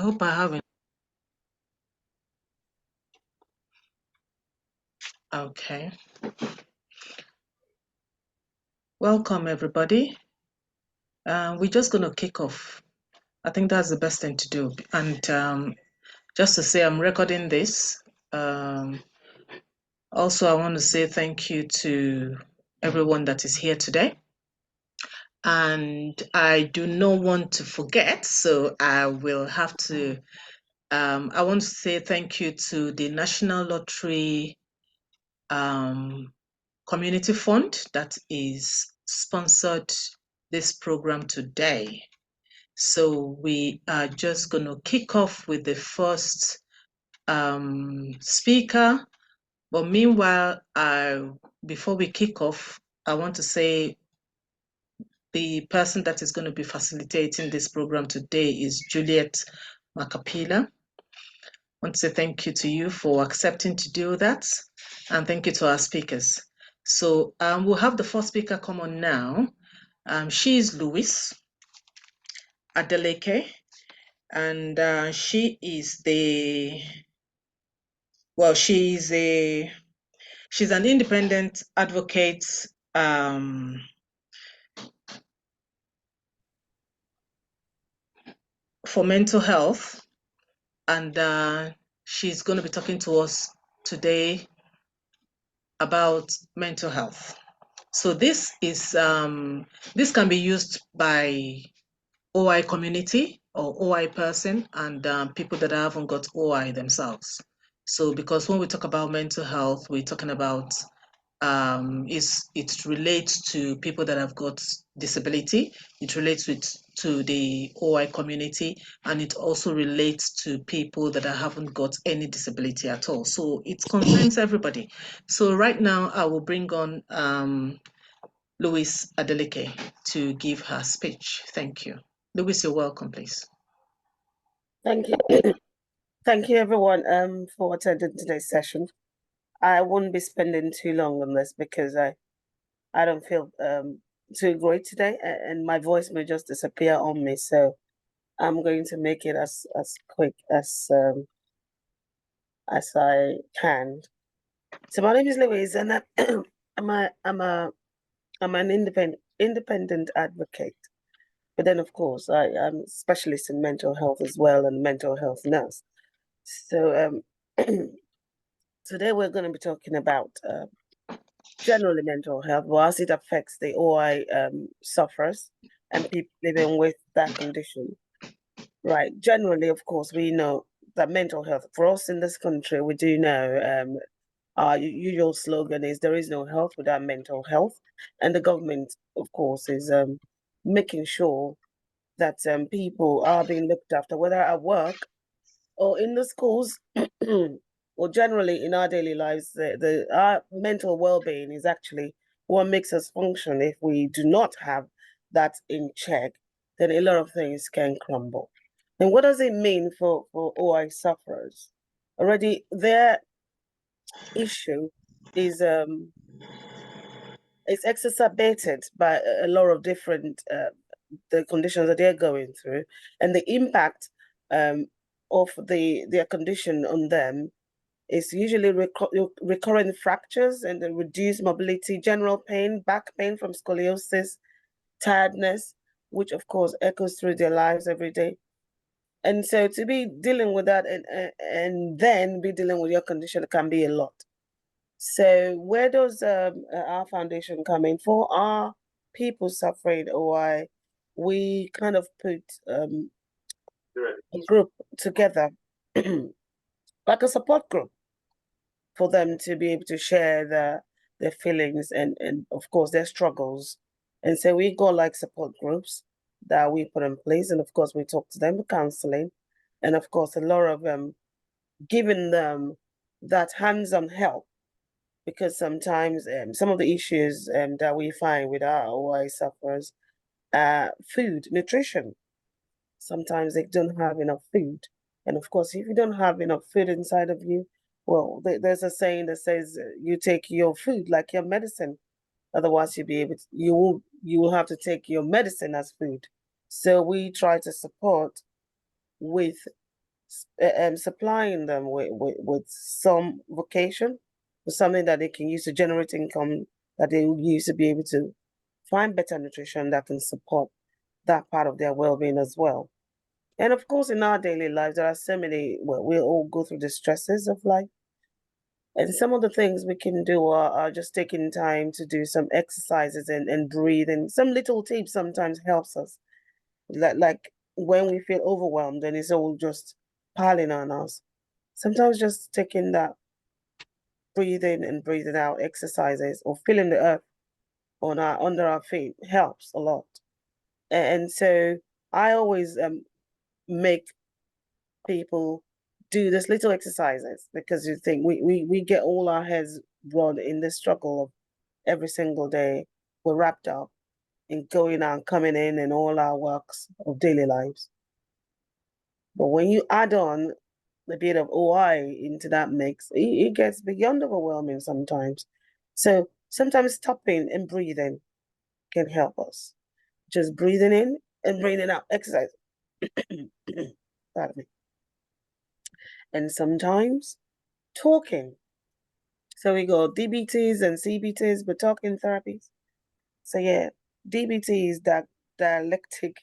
hope I haven't. Okay. Welcome, everybody. We're just going to kick off. I think that's the best thing to do. And just to say, I'm recording this. Also, I want to say thank you to everyone that is here today. And I do not want to forget, so I will have to, I want to say thank you to the National Lottery Community Fund that is sponsored this program today. So we are just going to kick off with the first speaker. But meanwhile, before we kick off, I want to say the person that is going to be facilitating this program today is Juliet Macapila. I want to say thank you to you for accepting to do that, and thank you to our speakers. So we'll have the first speaker come on now. She is Louise Adeleke, and she is she's an independent advocate for mental health, and she's going to be talking to us today about mental health. So this can be used by OI community or OI person and people that haven't got OI themselves. So because when we talk about mental health, we're talking about it relates to people that have got disability, it relates to the OI community, and it also relates to people that haven't got any disability at all. So it concerns everybody. So right now I will bring on Louise Adeleke to give her speech. Thank you. Louise, you're welcome, please. Thank you. Thank you, everyone, for attending today's session. I won't be spending too long on this because I don't feel too great today, and my voice may just disappear on me. So I'm going to make it as quick as I can. So my name is Louise, and I'm an independent advocate. But then, of course, I'm a specialist in mental health as well, and mental health nurse. So today we're going to be talking about generally mental health, as it affects the OI sufferers and people living with that condition. Right. Generally, of course, we know that mental health, for us in this country, we do know our usual slogan is there is no health without mental health. And the government, of course, is making sure that people are being looked after, whether at work or in the schools or generally in our daily lives. Our mental well-being is actually what makes us function. If we do not have that in check, then a lot of things can crumble. And what does it mean for OI sufferers? Already their issue is it's exacerbated by a lot of different the conditions that they're going through, and the impact of their condition on them is usually recurrent fractures and the reduced mobility, general pain, back pain from scoliosis, tiredness, which of course echoes through their lives every day. And so to be dealing with that and then be dealing with your condition can be a lot. So where does our foundation come in? For our people suffering OI, we kind of put a group together, like a support group, for them to be able to share their feelings and of course their struggles. And so we got like support groups that we put in place, and of course we talk to them, counseling, and of course a lot of giving them that hands-on help, because sometimes some of the issues that we find with our OI sufferers, food, nutrition. Sometimes they don't have enough food. And of course, if you don't have enough food inside of you, well, there's a saying that says you take your food like your medicine. Otherwise, you will have to take your medicine as food. So we try to support with supplying them with some vocation, with something that they can use to generate income, that they will use to be able to find better nutrition that can support that part of their well-being as well. And of course, in our daily lives, there are so many, well, we all go through the stresses of life. And some of the things we can do are just taking time to do some exercises and breathe. And some little tips sometimes helps us. Like when we feel overwhelmed and it's all just piling on us. Sometimes just taking that breathing and breathing out exercises or feeling the earth on our under our feet helps a lot. And so I always make people do this little exercises because you think we get all our heads run in the struggle of every single day. We're wrapped up in going out, coming in, and all our works of daily lives. But when you add on a bit of OI into that mix, it gets beyond overwhelming sometimes. So sometimes stopping and breathing can help us. Just breathing in and breathing out, exercise. Pardon me. And sometimes talking. So we go DBTs and CBTs, but talking therapies. So yeah, DBT is that dialectic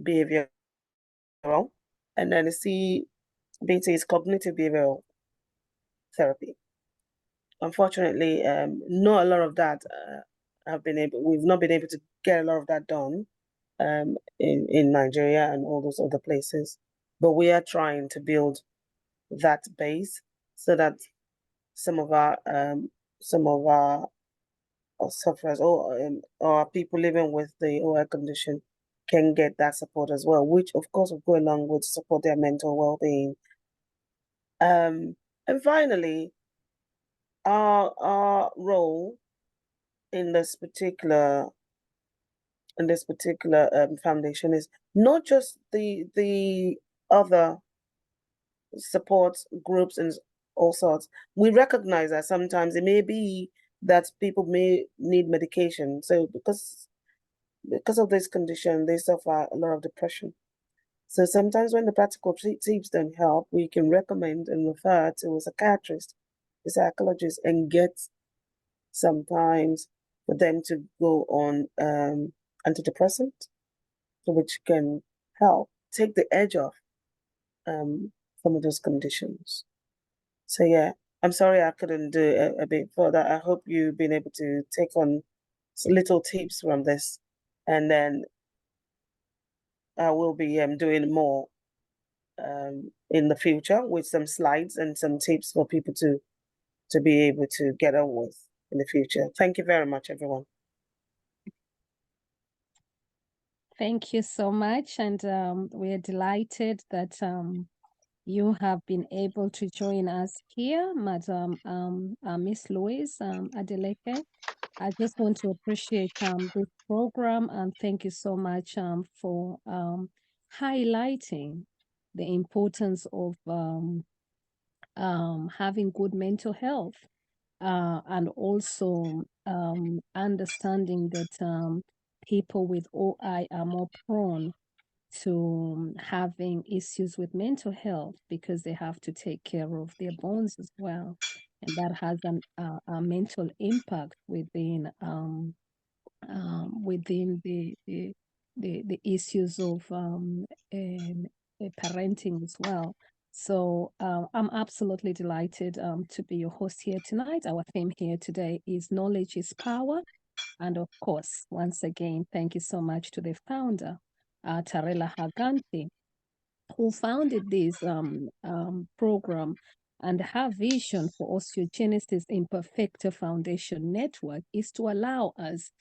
behavioral, and then the CBT is cognitive behavioral therapy. Unfortunately, not a lot of that we've not been able to get a lot of that done in Nigeria and all those other places. But we are trying to build that base so that some of our sufferers or people living with the OI condition can get that support as well, which of course will go along with support their mental well-being. And finally, our role in this particular foundation is not just the other support groups and all sorts. We recognize that sometimes it may be that people may need medication. So because of this condition, they suffer a lot of depression. So sometimes when the practical tips don't help, we can recommend and refer to a psychiatrist, a psychologist, and get sometimes for them to go on antidepressant, which can help take the edge off some of those conditions. So yeah, I'm sorry I couldn't do a bit further. I hope you've been able to take on little tips from this, and then I will be doing more in the future with some slides and some tips for people to be able to get on with in the future. Thank you very much, everyone. Thank you so much, and we are delighted that you have been able to join us here, Madam Miss Louise Adeleke. I just want to appreciate this program and thank you so much for highlighting the importance of having good mental health and also understanding that people with OI are more prone to having issues with mental health because they have to take care of their bones as well. And that has a mental impact within the issues of parenting as well. So I'm absolutely delighted to be your host here tonight. Our theme here today is knowledge is power. And of course, once again, thank you so much to the founder, Tarela Haganti, who founded this program. And her vision for Osteogenesis Imperfecta Foundation Network is to allow us,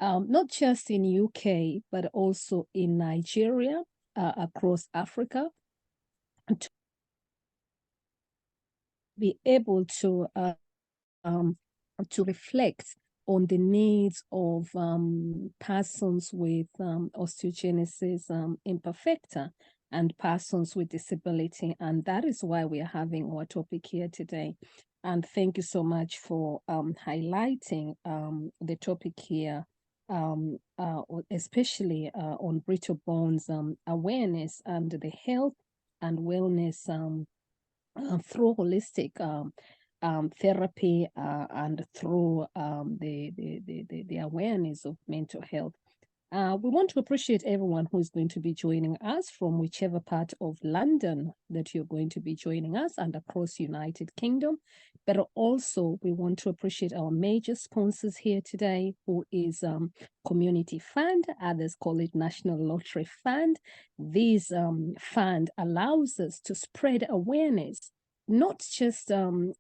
not just in UK, but also in Nigeria, across Africa, to be able to reflect on the needs of persons with osteogenesis imperfecta and persons with disability. And that is why we are having our topic here today. And thank you so much for highlighting the topic here, especially on brittle bones awareness and the health and wellness through holistic therapy and through the awareness of mental health. We want to appreciate everyone who is going to be joining us from whichever part of London that you're going to be joining us and across United Kingdom. But also we want to appreciate our major sponsors here today, who is Community Fund, others call it National Lottery Fund. This fund allows us to spread awareness, not just in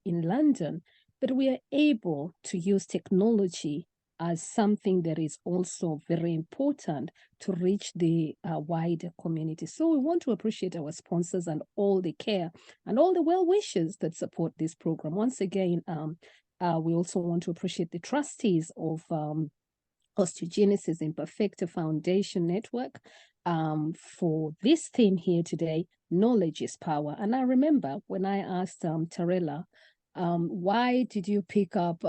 London, but we are able to use technology as something that is also very important to reach the wider community. So we want to appreciate our sponsors and all the care and all the well-wishers that support this program. Once again, we also want to appreciate the trustees of Osteogenesis Imperfecta Foundation Network for this theme here today, Knowledge is Power. And I remember when I asked Tarela, why did you pick up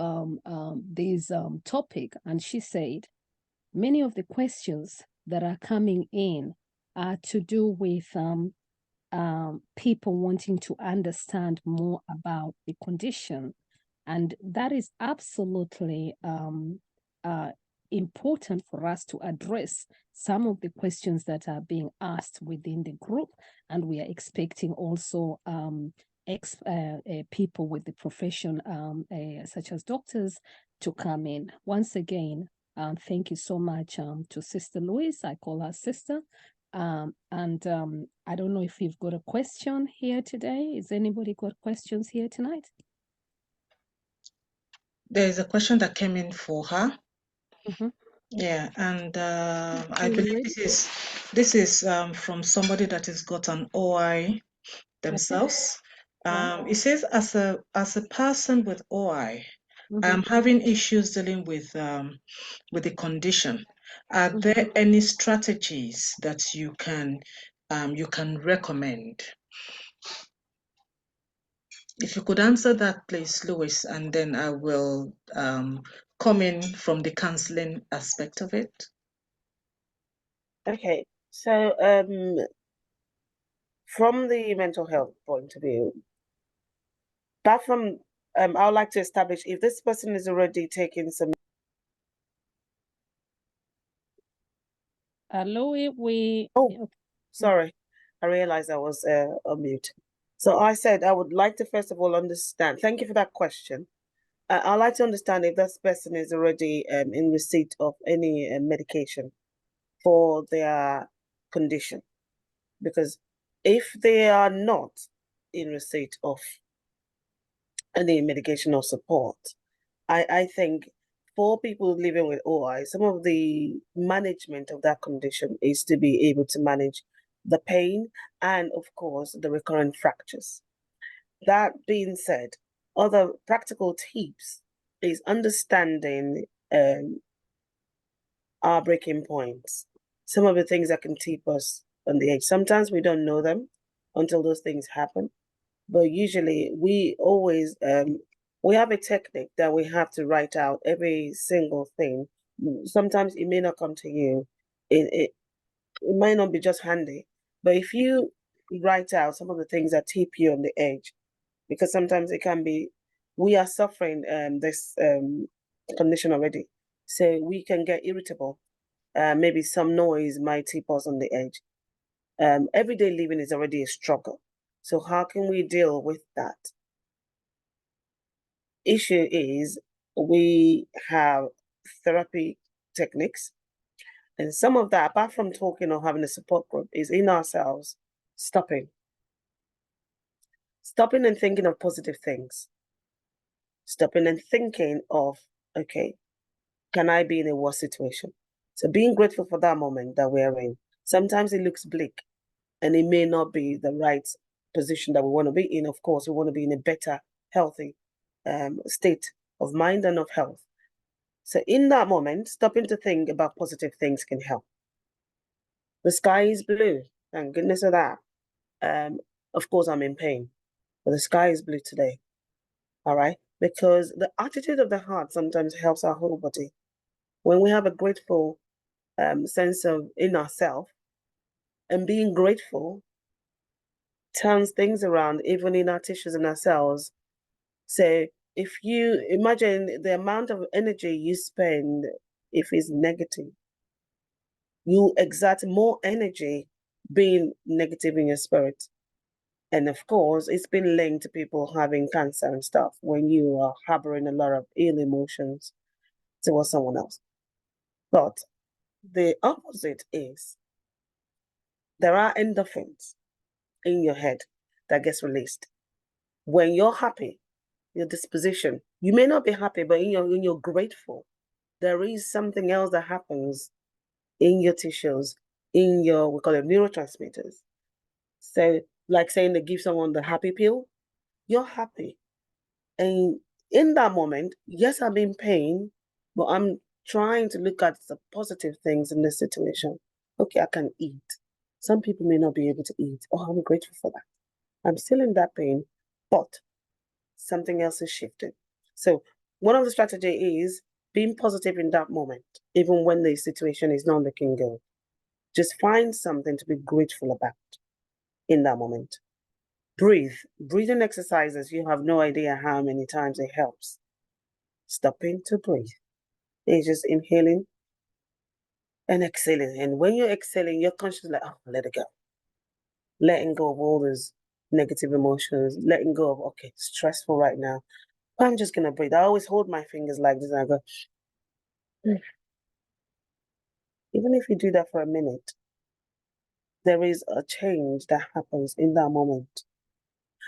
this topic? And she said, many of the questions that are coming in are to do with people wanting to understand more about the condition. And that is absolutely important for us to address some of the questions that are being asked within the group. And we are expecting also people with the profession, such as doctors, to come in. Once again, thank you so much to Sister Louise. I call her sister. I don't know if you've got a question here today. Is anybody got questions here tonight? There is a question that came in for her. Mm-hmm. Yeah, and I believe this is from somebody that has got an OI themselves. Wow. It says, as a person with OI, Mm-hmm. I'm having issues dealing with the condition. Are Mm-hmm. there any strategies that you can recommend? If you could answer that, please, Louis, and then I will come in from the counseling aspect of it. Okay, so from the mental health point of view, apart from, I would like to establish if this person is already taking some. Louis, Oh, sorry, I realized I was on mute. So I said I would like to first of all understand. Thank you for that question. I'd like to understand if this person is already in receipt of any medication for their condition. Because if they are not in receipt of any medication or support, I think for people living with OI, some of the management of that condition is to be able to manage the pain and, of course, the recurrent fractures. That being said, other practical tips is understanding our breaking points. Some of the things that can keep us on the edge. Sometimes we don't know them until those things happen. But usually we always, we have a technique that we have to write out every single thing. Sometimes it may not come to you. It might not be just handy. But if you write out some of the things that keep you on the edge, because sometimes it can be, we are suffering this condition already. So we can get irritable. Maybe some noise might keep us on the edge. Everyday living is already a struggle. So how can we deal with that? Issue is we have therapy techniques, and some of that, apart from talking or having a support group, is in ourselves stopping and thinking of positive things, stopping and thinking of, okay, can I be in a worse situation? So being grateful for that moment that we're in. Sometimes it looks bleak and it may not be the right position that we want to be in. Of course, we want to be in a better, healthy state of mind and of health. So in that moment, stopping to think about positive things can help. The sky is blue. Thank goodness for that. Of course, I'm in pain, but the sky is blue today. All right? Because the attitude of the heart sometimes helps our whole body. When we have a grateful sense of in ourselves and being grateful, turns things around, even in our tissues and our cells. So if you imagine the amount of energy you spend, if it's negative, you exert more energy being negative in your spirit. And of course, it's been linked to people having cancer and stuff when you are harboring a lot of ill emotions towards someone else. But the opposite is there are endorphins in your head that gets released. When you're happy, your disposition, you may not be happy, but when you're grateful, there is something else that happens in your tissues, in your, we call it neurotransmitters. So like saying they give someone the happy pill, you're happy. And in that moment, yes, I'm in pain, but I'm trying to look at the positive things in this situation. Okay, I can eat. Some people may not be able to eat. Oh, I'm grateful for that. I'm still in that pain, but something else is shifting. So one of the strategy is being positive in that moment, even when the situation is not looking good. Just find something to be grateful about in that moment. Breathe. Breathing exercises, you have no idea how many times it helps. Stopping to breathe. It's just inhaling and exhaling. And when you're exhaling, you're conscious like, oh, let it go. Letting go of all those negative emotions, letting go of, okay, stressful right now. I'm just gonna breathe. I always hold my fingers like this and I go, even if you do that for a minute, there is a change that happens in that moment.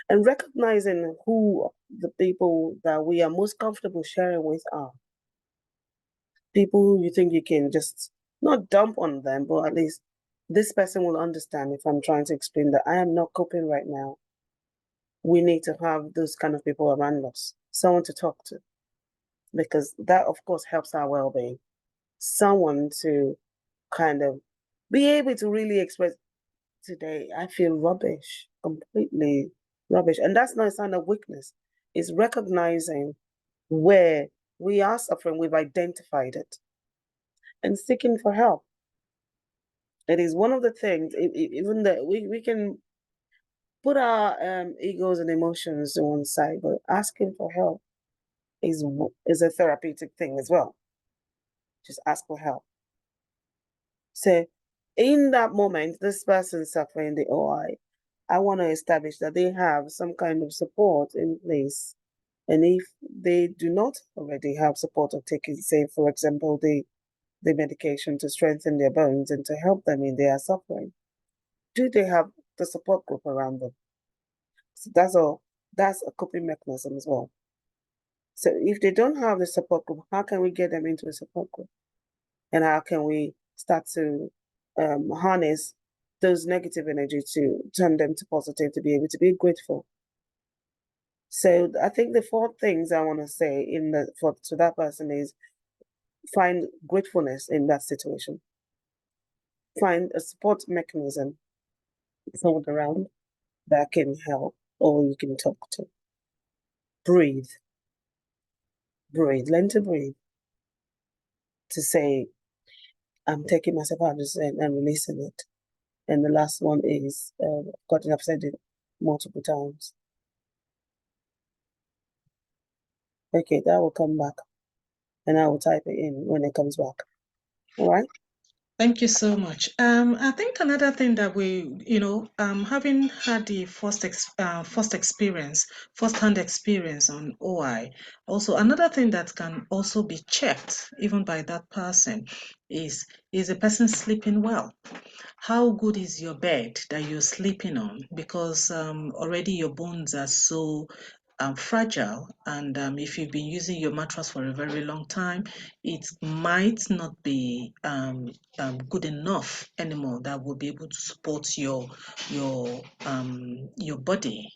And recognizing who the people that we are most comfortable sharing with are. People who you think you can just not dump on them, but at least this person will understand if I'm trying to explain that I am not coping right now. We need to have those kind of people around us, someone to talk to, because that, of course, helps our well-being. Someone to kind of be able to really express, today I feel rubbish, completely rubbish. And that's not a sign of weakness. It's recognizing where we are suffering, we've identified it, and seeking for help. It is one of the things, even that we can put our egos and emotions to one side, but asking for help is a therapeutic thing as well. Just ask for help. So in that moment, this person suffering the OI, I want to establish that they have some kind of support in place. And if they do not already have support of taking, say, for example, the medication to strengthen their bones and to help them in their suffering, do they have the support group around them? So that's a coping mechanism as well. So if they don't have the support group, how can we get them into a support group? And how can we start to harness those negative energy to turn them to positive, to be able to be grateful? So I think the 4 things I want to say to that person is find gratefulness in that situation. Find a support mechanism, someone around that can help or you can talk to. Breathe. Breathe. Learn to breathe. To say, I'm taking myself out of this and releasing it. And the last one is, I've said it multiple times. Okay, that will come back. And I will type it in when it comes back. All right? Thank you so much. I think another thing that we, having had the first-hand experience on OI, also another thing that can also be checked even by that person is the person sleeping well? How good is your bed that you're sleeping on? Because already your bones are so fragile, and if you've been using your mattress for a very long time, it might not be good enough anymore that will be able to support your body.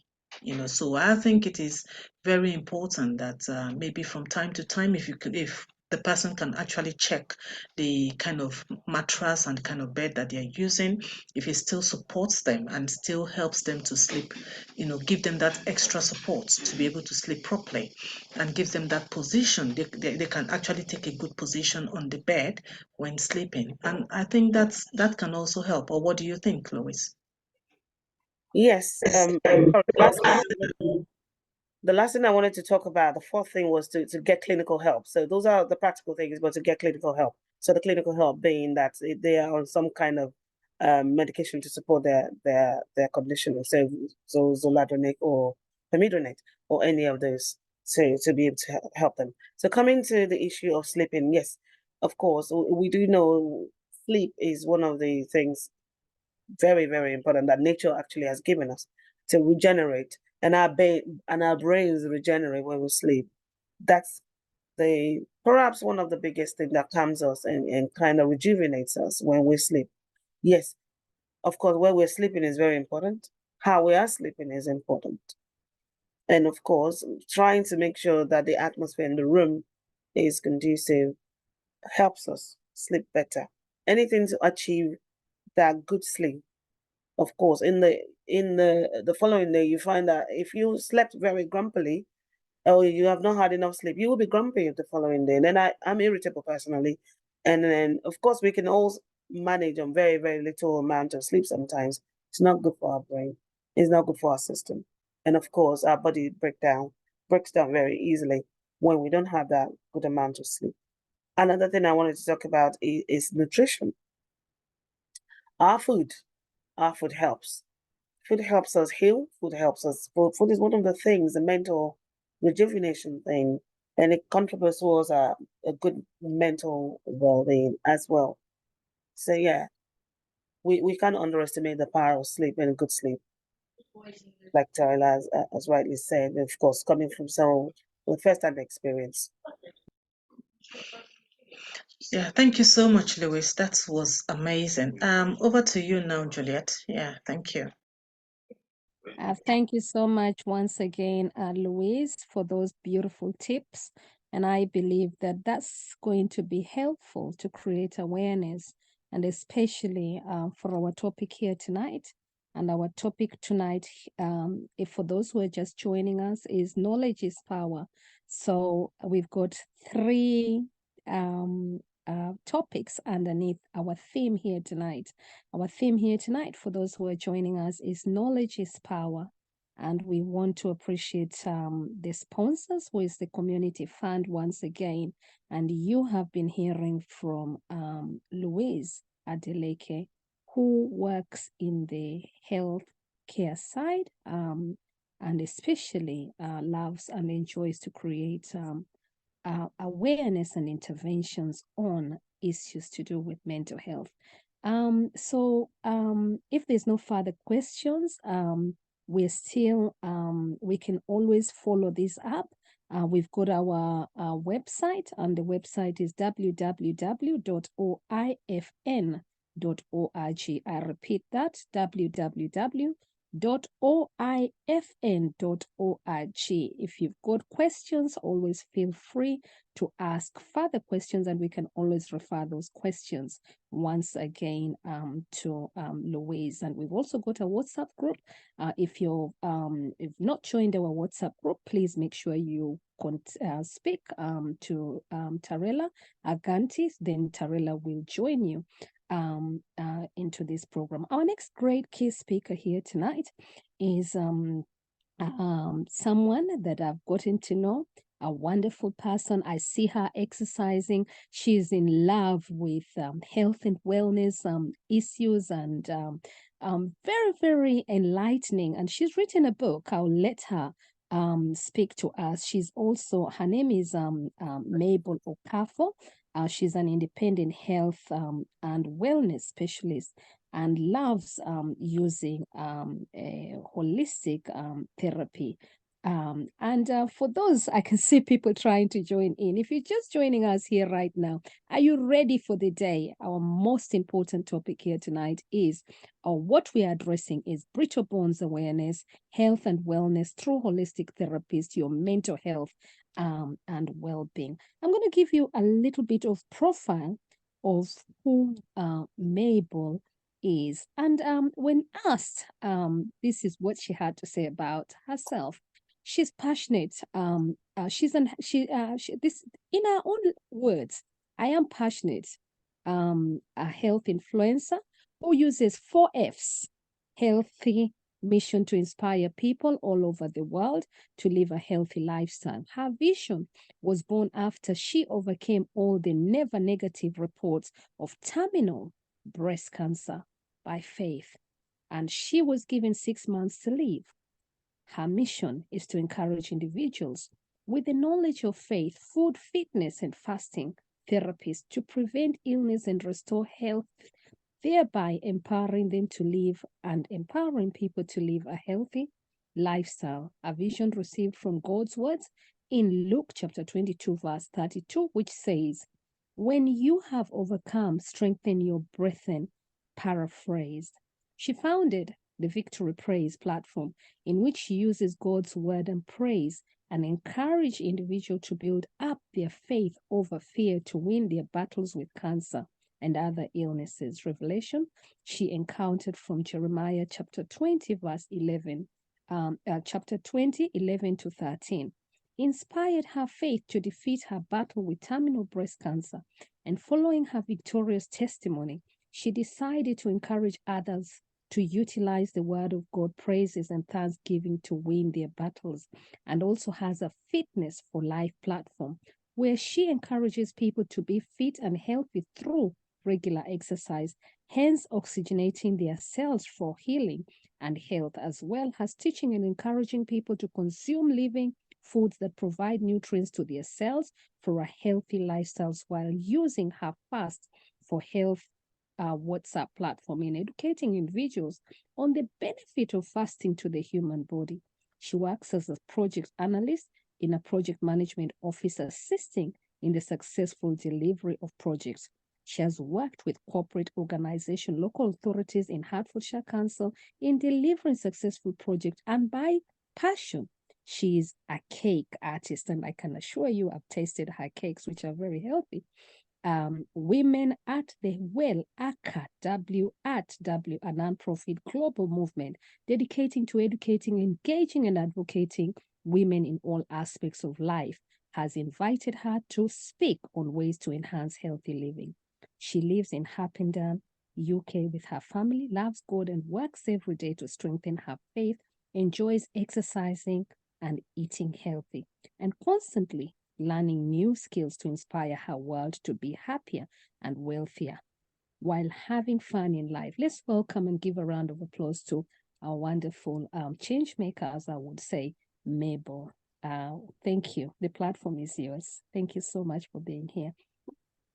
So I think it is very important that maybe from time to time, if the person can actually check the kind of mattress and kind of bed that they're using, if it still supports them and still helps them to sleep, give them that extra support to be able to sleep properly, and give them that position. They can actually take a good position on the bed when sleeping. And I think that can also help. Or what do you think, Lois? Yes. Sorry, the last thing I wanted to talk about, the fourth thing was to get clinical help. So those are the practical things, but to get clinical help. So the clinical help being that they are on some kind of medication to support their condition, so zoledronate or pamidronate or any of those, to be able to help them. So coming to the issue of sleeping, yes, of course, we do know sleep is one of the things very, very important that nature actually has given us to regenerate, and our brains regenerate when we sleep. That's the perhaps one of the biggest thing that calms us and kind of rejuvenates us when we sleep. Yes, of course, where we're sleeping is very important. How we are sleeping is important. And of course, trying to make sure that the atmosphere in the room is conducive helps us sleep better. Anything to achieve that good sleep. Of course, in the following day, you find that if you slept very grumpily or you have not had enough sleep, you will be grumpy the following day. And then I'm irritable personally. And then, of course, we can all manage on very, very little amount of sleep sometimes. It's not good for our brain. It's not good for our system. And of course, our body breaks down very easily when we don't have that good amount of sleep. Another thing I wanted to talk about is nutrition. Our food. Our food helps. Food helps us heal. Food helps us. Food is one of the things, the mental rejuvenation thing, and it contributes towards a good mental well-being as well. So yeah, we can't underestimate the power of sleep and good sleep, like Tyler has rightly said. Of course, coming from someone with first-hand experience. Yeah, thank you so much, Lewis. That was amazing. Over to you now, Juliet. Yeah, thank you. Thank you so much once again, Louise, for those beautiful tips. And I believe that that's going to be helpful to create awareness, and especially for our topic here tonight. And our topic tonight, if for those who are just joining us, is knowledge is power. So we've got three topics underneath our theme here tonight. Our theme here tonight, for those who are joining us, is knowledge is power. And we want to appreciate the sponsors, who is the Community Fund once again. And you have been hearing from Louise Adeleke, who works in the health care side and especially loves and enjoys to create awareness and interventions on issues to do with mental health. If there's no further questions, we're still, we can always follow this up. We've got our website, and the website is www.oifn.org. I repeat that, www.oifn.org. If you've got questions, always feel free to ask further questions, and we can always refer those questions once again to Louise. And we've also got a WhatsApp group. If you've not joined our WhatsApp group, please make sure you speak to Tarela Aganti, then Tarela will join you into this program. Our next great key speaker here tonight is someone that I've gotten to know, a wonderful person. I see her exercising. She's in love with health and wellness issues, and very, very enlightening. And she's written a book. I'll let her speak to us. She's also, her name is Mabel Okafo. She's an independent health and wellness specialist, and loves using a holistic therapy. For those, I can see people trying to join in. If you're just joining us here right now, are you ready for the day? Our most important topic here tonight is, or what we are addressing is, brittle bones awareness, health and wellness through holistic therapies to your mental health and well-being. I'm going to give you a little bit of profile of who Mabel is. And when asked, this is what she had to say about herself. She's passionate. This in her own words, I am passionate. A health influencer who uses 4 Fs: healthy, mission to inspire people all over the world to live a healthy lifestyle. Her vision was born after she overcame all the never negative reports of terminal breast cancer by faith, and she was given 6 months to live. Her mission is to encourage individuals with the knowledge of faith, food, fitness, and fasting therapies to prevent illness and restore health, thereby empowering them to live and empowering people to live a healthy lifestyle. A vision received from God's words in Luke chapter 22, verse 32, which says, "When you have overcome, strengthen your brethren." Paraphrased. She founded the Victory Praise platform, in which she uses God's word and praise and encourage individuals to build up their faith over fear to win their battles with cancer and other illnesses. Revelation she encountered from Jeremiah chapter 20, verse 11, chapter 20, 11 to 13, inspired her faith to defeat her battle with terminal breast cancer. And following her victorious testimony, she decided to encourage others to utilize the word of God, praises, and thanksgiving to win their battles, and also has a Fitness for Life platform where she encourages people to be fit and healthy through regular exercise, hence oxygenating their cells for healing and health, as well as teaching and encouraging people to consume living foods that provide nutrients to their cells for a healthy lifestyle, while using her Fast for Health WhatsApp platform in educating individuals on the benefit of fasting to the human body. She works as a project analyst in a project management office, assisting in the successful delivery of projects. She has worked with corporate organizations, local authorities in Hertfordshire Council in delivering successful projects, and by passion, she is a cake artist, and I can assure you I've tasted her cakes, which are very healthy. Women at the Well, ACA, W@W, a nonprofit global movement dedicating to educating, engaging, and advocating women in all aspects of life, has invited her to speak on ways to enhance healthy living. She lives in Happenden, UK with her family, loves God, and works every day to strengthen her faith, enjoys exercising and eating healthy, and constantly learning new skills to inspire her world to be happier and wealthier while having fun in life. Let's welcome and give a round of applause to our wonderful change maker, as I would say, Mabel. Thank you. The platform is yours. Thank you so much for being here.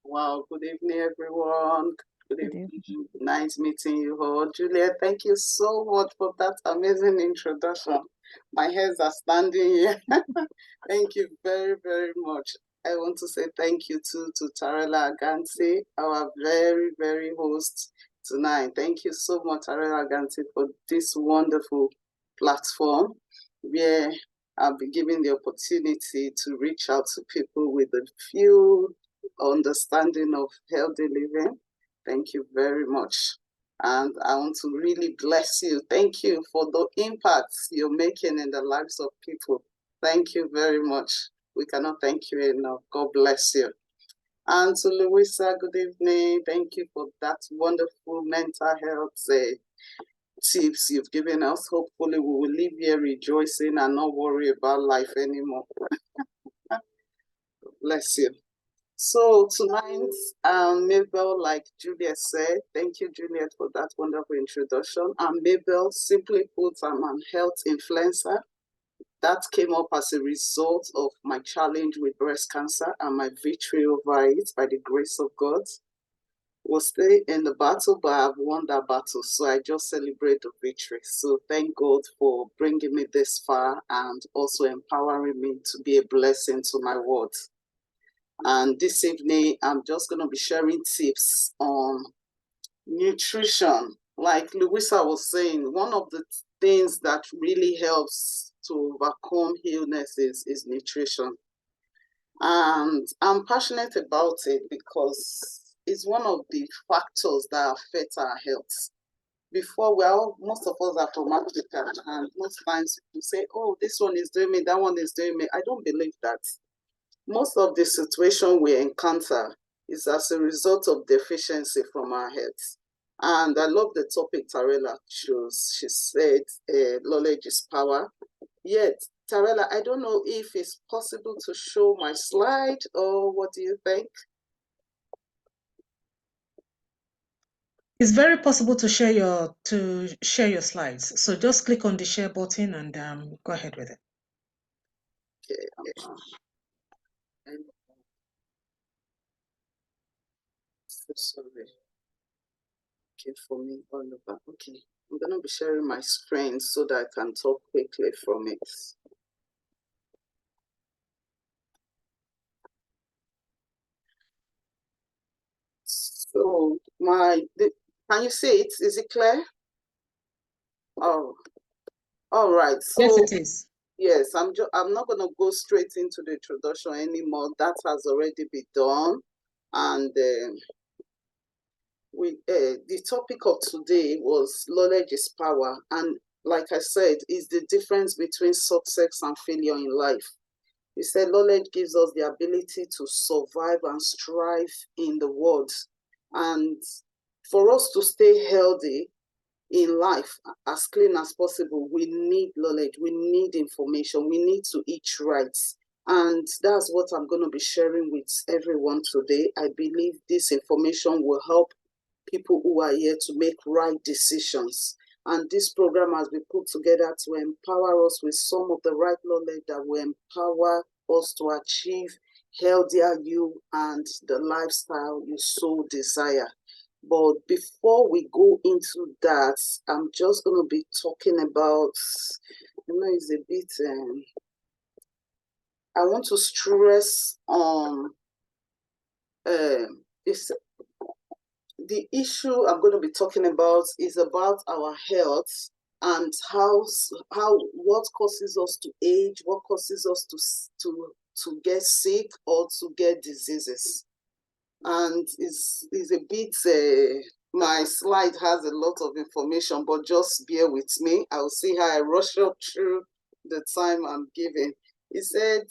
Wow, good evening, everyone. Good evening. Nice meeting you all. Juliet, thank you so much for that amazing introduction. My hairs are standing here. Thank you very, very much. I want to say thank you too to Tarela Agansi, our very, very host tonight. Thank you so much, Tarela Agansi, for this wonderful platform where I'll be given the opportunity to reach out to people with a few understanding of healthy living. Thank you very much. And I want to really bless you. Thank you for the impacts you're making in the lives of people. Thank you very much. We cannot thank you enough. God bless you. And to Louisa, good evening. Thank you for that wonderful mental health tips you've given us. Hopefully we will leave here rejoicing and not worry about life anymore. Bless you. So tonight, Mabel, like Juliet said, thank you, Juliet, for that wonderful introduction. And Mabel, simply put, I'm an health influencer. That came up as a result of my challenge with breast cancer and my victory over it by the grace of God. We're still in the battle, but I've won that battle. So I just celebrate the victory. So thank God for bringing me this far and also empowering me to be a blessing to my world. And this evening, I'm just going to be sharing tips on nutrition. Like Louisa was saying, one of the things that really helps to overcome illnesses is nutrition. And I'm passionate about it because it's one of the factors that affect our health. Before, well, most of us are from Africa, and most times you say, oh, this one is doing me, that one is doing me. I don't believe that. Most of the situation we encounter is as a result of deficiency from our health. And I love the topic Tarela chose. She said, knowledge is power. Yet, Tarela, I don't know if it's possible to show my slide, or what do you think? It's very possible to share your slides. So just click on the share button and go ahead with it. Okay. So sorry. Okay, for me, all over. Okay, I'm gonna be sharing my screen so that I can talk quickly from it. So can you see it? Is it clear? Oh, all right. So yes, it is. Yes, I'm not gonna go straight into the introduction anymore. That has already been done, and the topic of today was knowledge is power, and like I said, is the difference between success and failure in life. He said knowledge gives us the ability to survive and strive in the world, and for us to stay healthy in life as clean as possible, we need knowledge, we need information, we need to eat right. And that's what I'm going to be sharing with everyone today. I believe this information will help people who are here to make right decisions. And this program has been put together to empower us with some of the right knowledge that will empower us to achieve healthier you and the lifestyle you so desire. But before we go into that, I'm just going to be talking about, it's a bit, I want to stress on the issue I'm going to be talking about is about our health and what causes us to age, what causes us to get sick or to get diseases. And it's a bit, my slide has a lot of information, but just bear with me. I'll see how I rush up through the time I'm given. He said,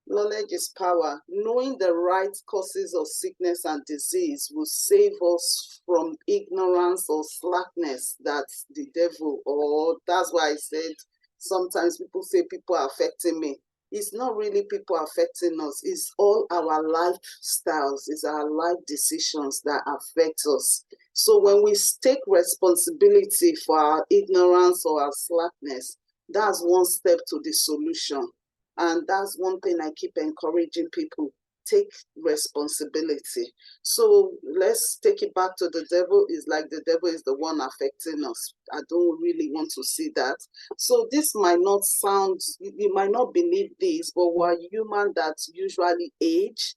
knowledge is power. Knowing the right causes of sickness and disease will save us from ignorance or slackness that the devil, or that's why I said sometimes people say people are affecting me. It's not really people affecting us. It's all our lifestyles, it's our life decisions that affect us. So when we take responsibility for our ignorance or our slackness, that's one step to the solution. And that's one thing I keep encouraging people, take responsibility. So let's take it back to the devil. It's like the devil is the one affecting us. I don't really want to see that. So this might not sound, you might not believe this, but we're human that usually age.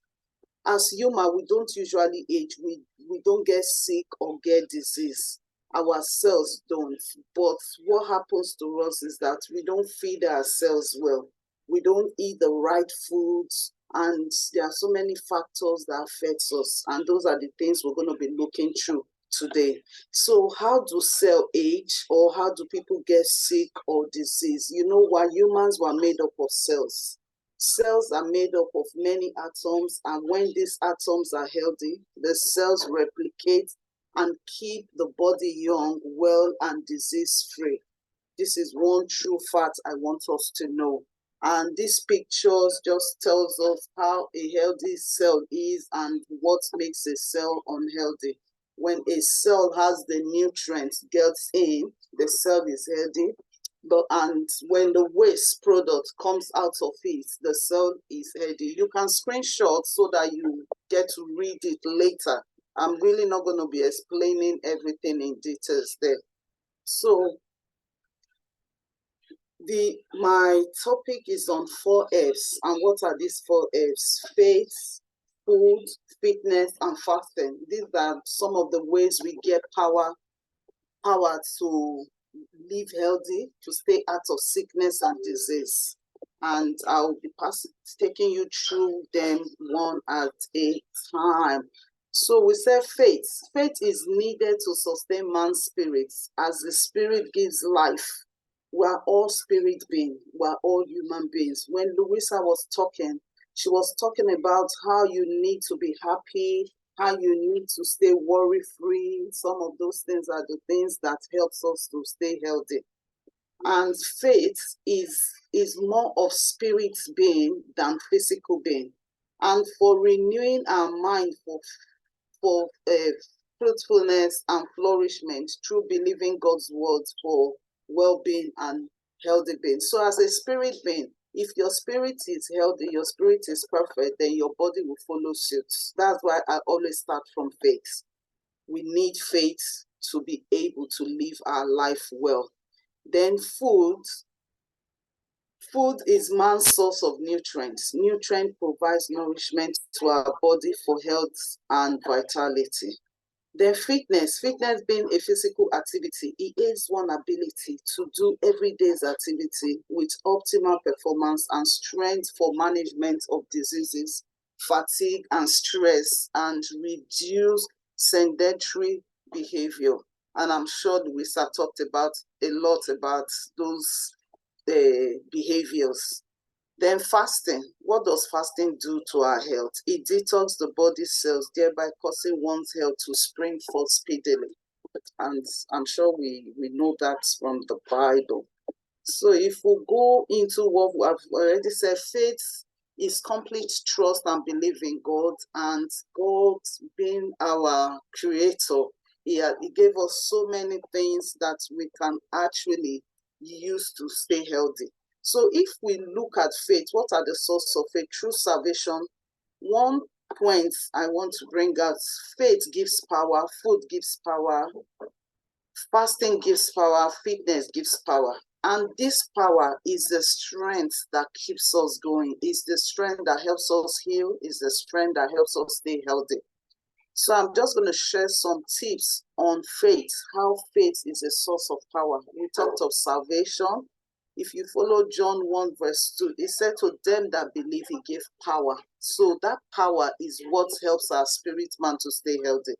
As human, we don't usually age. We don't get sick or get disease. Our cells don't. But what happens to us is that we don't feed ourselves well. We don't eat the right foods, and there are so many factors that affect us, and those are the things we're going to be looking through today. So how do cells age, or how do people get sick or disease? You know, why humans were made up of cells. Cells are made up of many atoms, and when these atoms are healthy, the cells replicate and keep the body young, well, and disease-free. This is one true fact I want us to know. And these pictures just tells us how a healthy cell is and what makes a cell unhealthy. When a cell has the nutrients gets in, the cell is healthy. And when the waste product comes out of it, the cell is healthy. You can screenshot so that you get to read it later. I'm really not going to be explaining everything in details there. So my topic is on 4 F's. And what are these 4 F's? Faith, food, fitness, and fasting. These are some of the ways we get power to live healthy, to stay out of sickness and disease. And I'll be taking you through them one at a time. So we said faith. Faith is needed to sustain man's spirit, as the spirit gives life. We are all spirit beings. We are all human beings. When Louisa was talking, she was talking about how you need to be happy, how you need to stay worry-free. Some of those things are the things that helps us to stay healthy. And faith is more of spirit being than physical being. And for renewing our mind for fruitfulness and flourishment through believing God's words for well-being and healthy being. So as a spirit being, if your spirit is healthy, your spirit is perfect, then your body will follow suit. That's why I always start from faith. We need faith to be able to live our life well. Then food is man's source of nutrients. Nutrient provides nourishment to our body for health and vitality. Then fitness being a physical activity, it is one ability to do everyday's activity with optimal performance and strength for management of diseases, fatigue and stress, and reduce sedentary behavior. And I'm sure Louisa talked about a lot about those behaviors. Then fasting. What does fasting do to our health? It detoxes the body cells, thereby causing one's health to spring forth speedily. And I'm sure we know that from the Bible. So if we go into what we have already said, faith is complete trust and belief in God, and God being our creator, he gave us so many things that we can actually use to stay healthy. So if we look at faith, what are the sources of faith? True salvation. One point I want to bring out, faith gives power, food gives power, fasting gives power, fitness gives power. And this power is the strength that keeps us going, is the strength that helps us heal, is the strength that helps us stay healthy. So I'm just going to share some tips on faith, how faith is a source of power. We talked of salvation. If you follow John 1 verse 2, it said to them that believe he gave power. So that power is what helps our spirit man to stay healthy.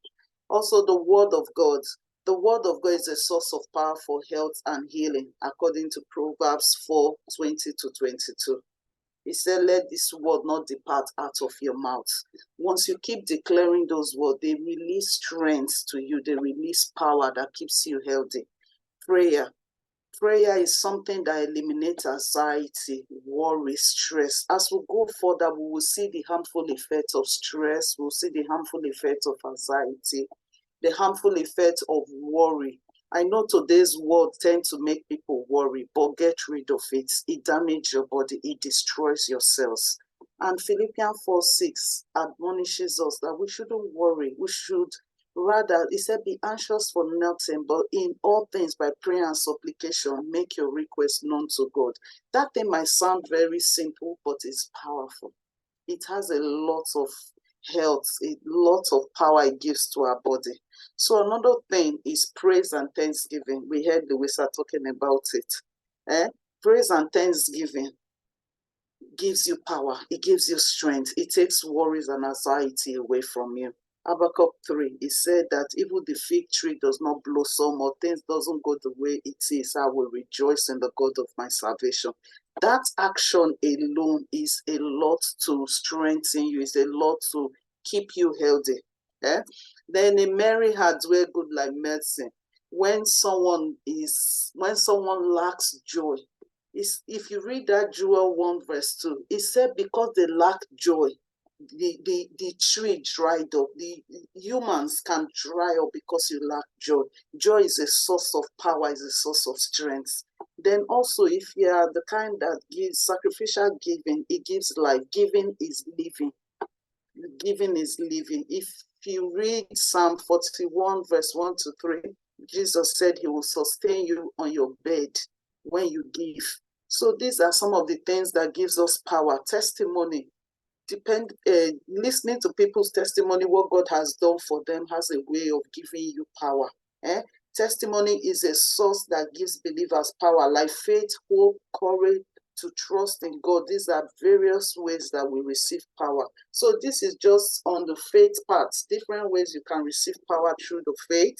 Also the word of God. The word of God is a source of power for health and healing, according to Proverbs 4:20-22. He said, let this word not depart out of your mouth. Once you keep declaring those words, they release strength to you. They release power that keeps you healthy. Prayer. Prayer is something that eliminates anxiety, worry, stress. As we go further, we will see the harmful effects of stress. We'll see the harmful effects of anxiety, the harmful effects of worry. I know today's world tends to make people worry, but get rid of it. It damages your body. It destroys your cells. And Philippians 4:6 admonishes us that we shouldn't worry. We should rather, he said, be anxious for nothing, but in all things by prayer and supplication, make your request known to God. That thing might sound very simple, but it's powerful. It has a lot of health, a lot of power it gives to our body. So another thing is praise and thanksgiving. We heard Louisa talking about it. Praise and thanksgiving gives you power. It gives you strength. It takes worries and anxiety away from you. Habakkuk 3, it said that even the fig tree does not blossom or things doesn't go the way it is, I will rejoice in the God of my salvation. That action alone is a lot to strengthen you, is a lot to keep you healthy. Then a merry heart doeth good like medicine. When someone lacks joy, if you read that Joel 1 verse 2, it said because they lack joy, the tree dried up. The humans can dry up because you lack joy. Joy is a source of power, is a source of strength. Then also, if you are the kind that gives sacrificial giving, it gives life. Giving is living. Giving is living. If you read Psalm 41 verse 1-3, Jesus said he will sustain you on your bed when you give. So these are some of the things that gives us power. Testimony. Listening to people's testimony, what God has done for them has a way of giving you power. Testimony is a source that gives believers power, like faith, hope, courage, to trust in God. These are various ways that we receive power. So this is just on the faith part, different ways you can receive power through the faith.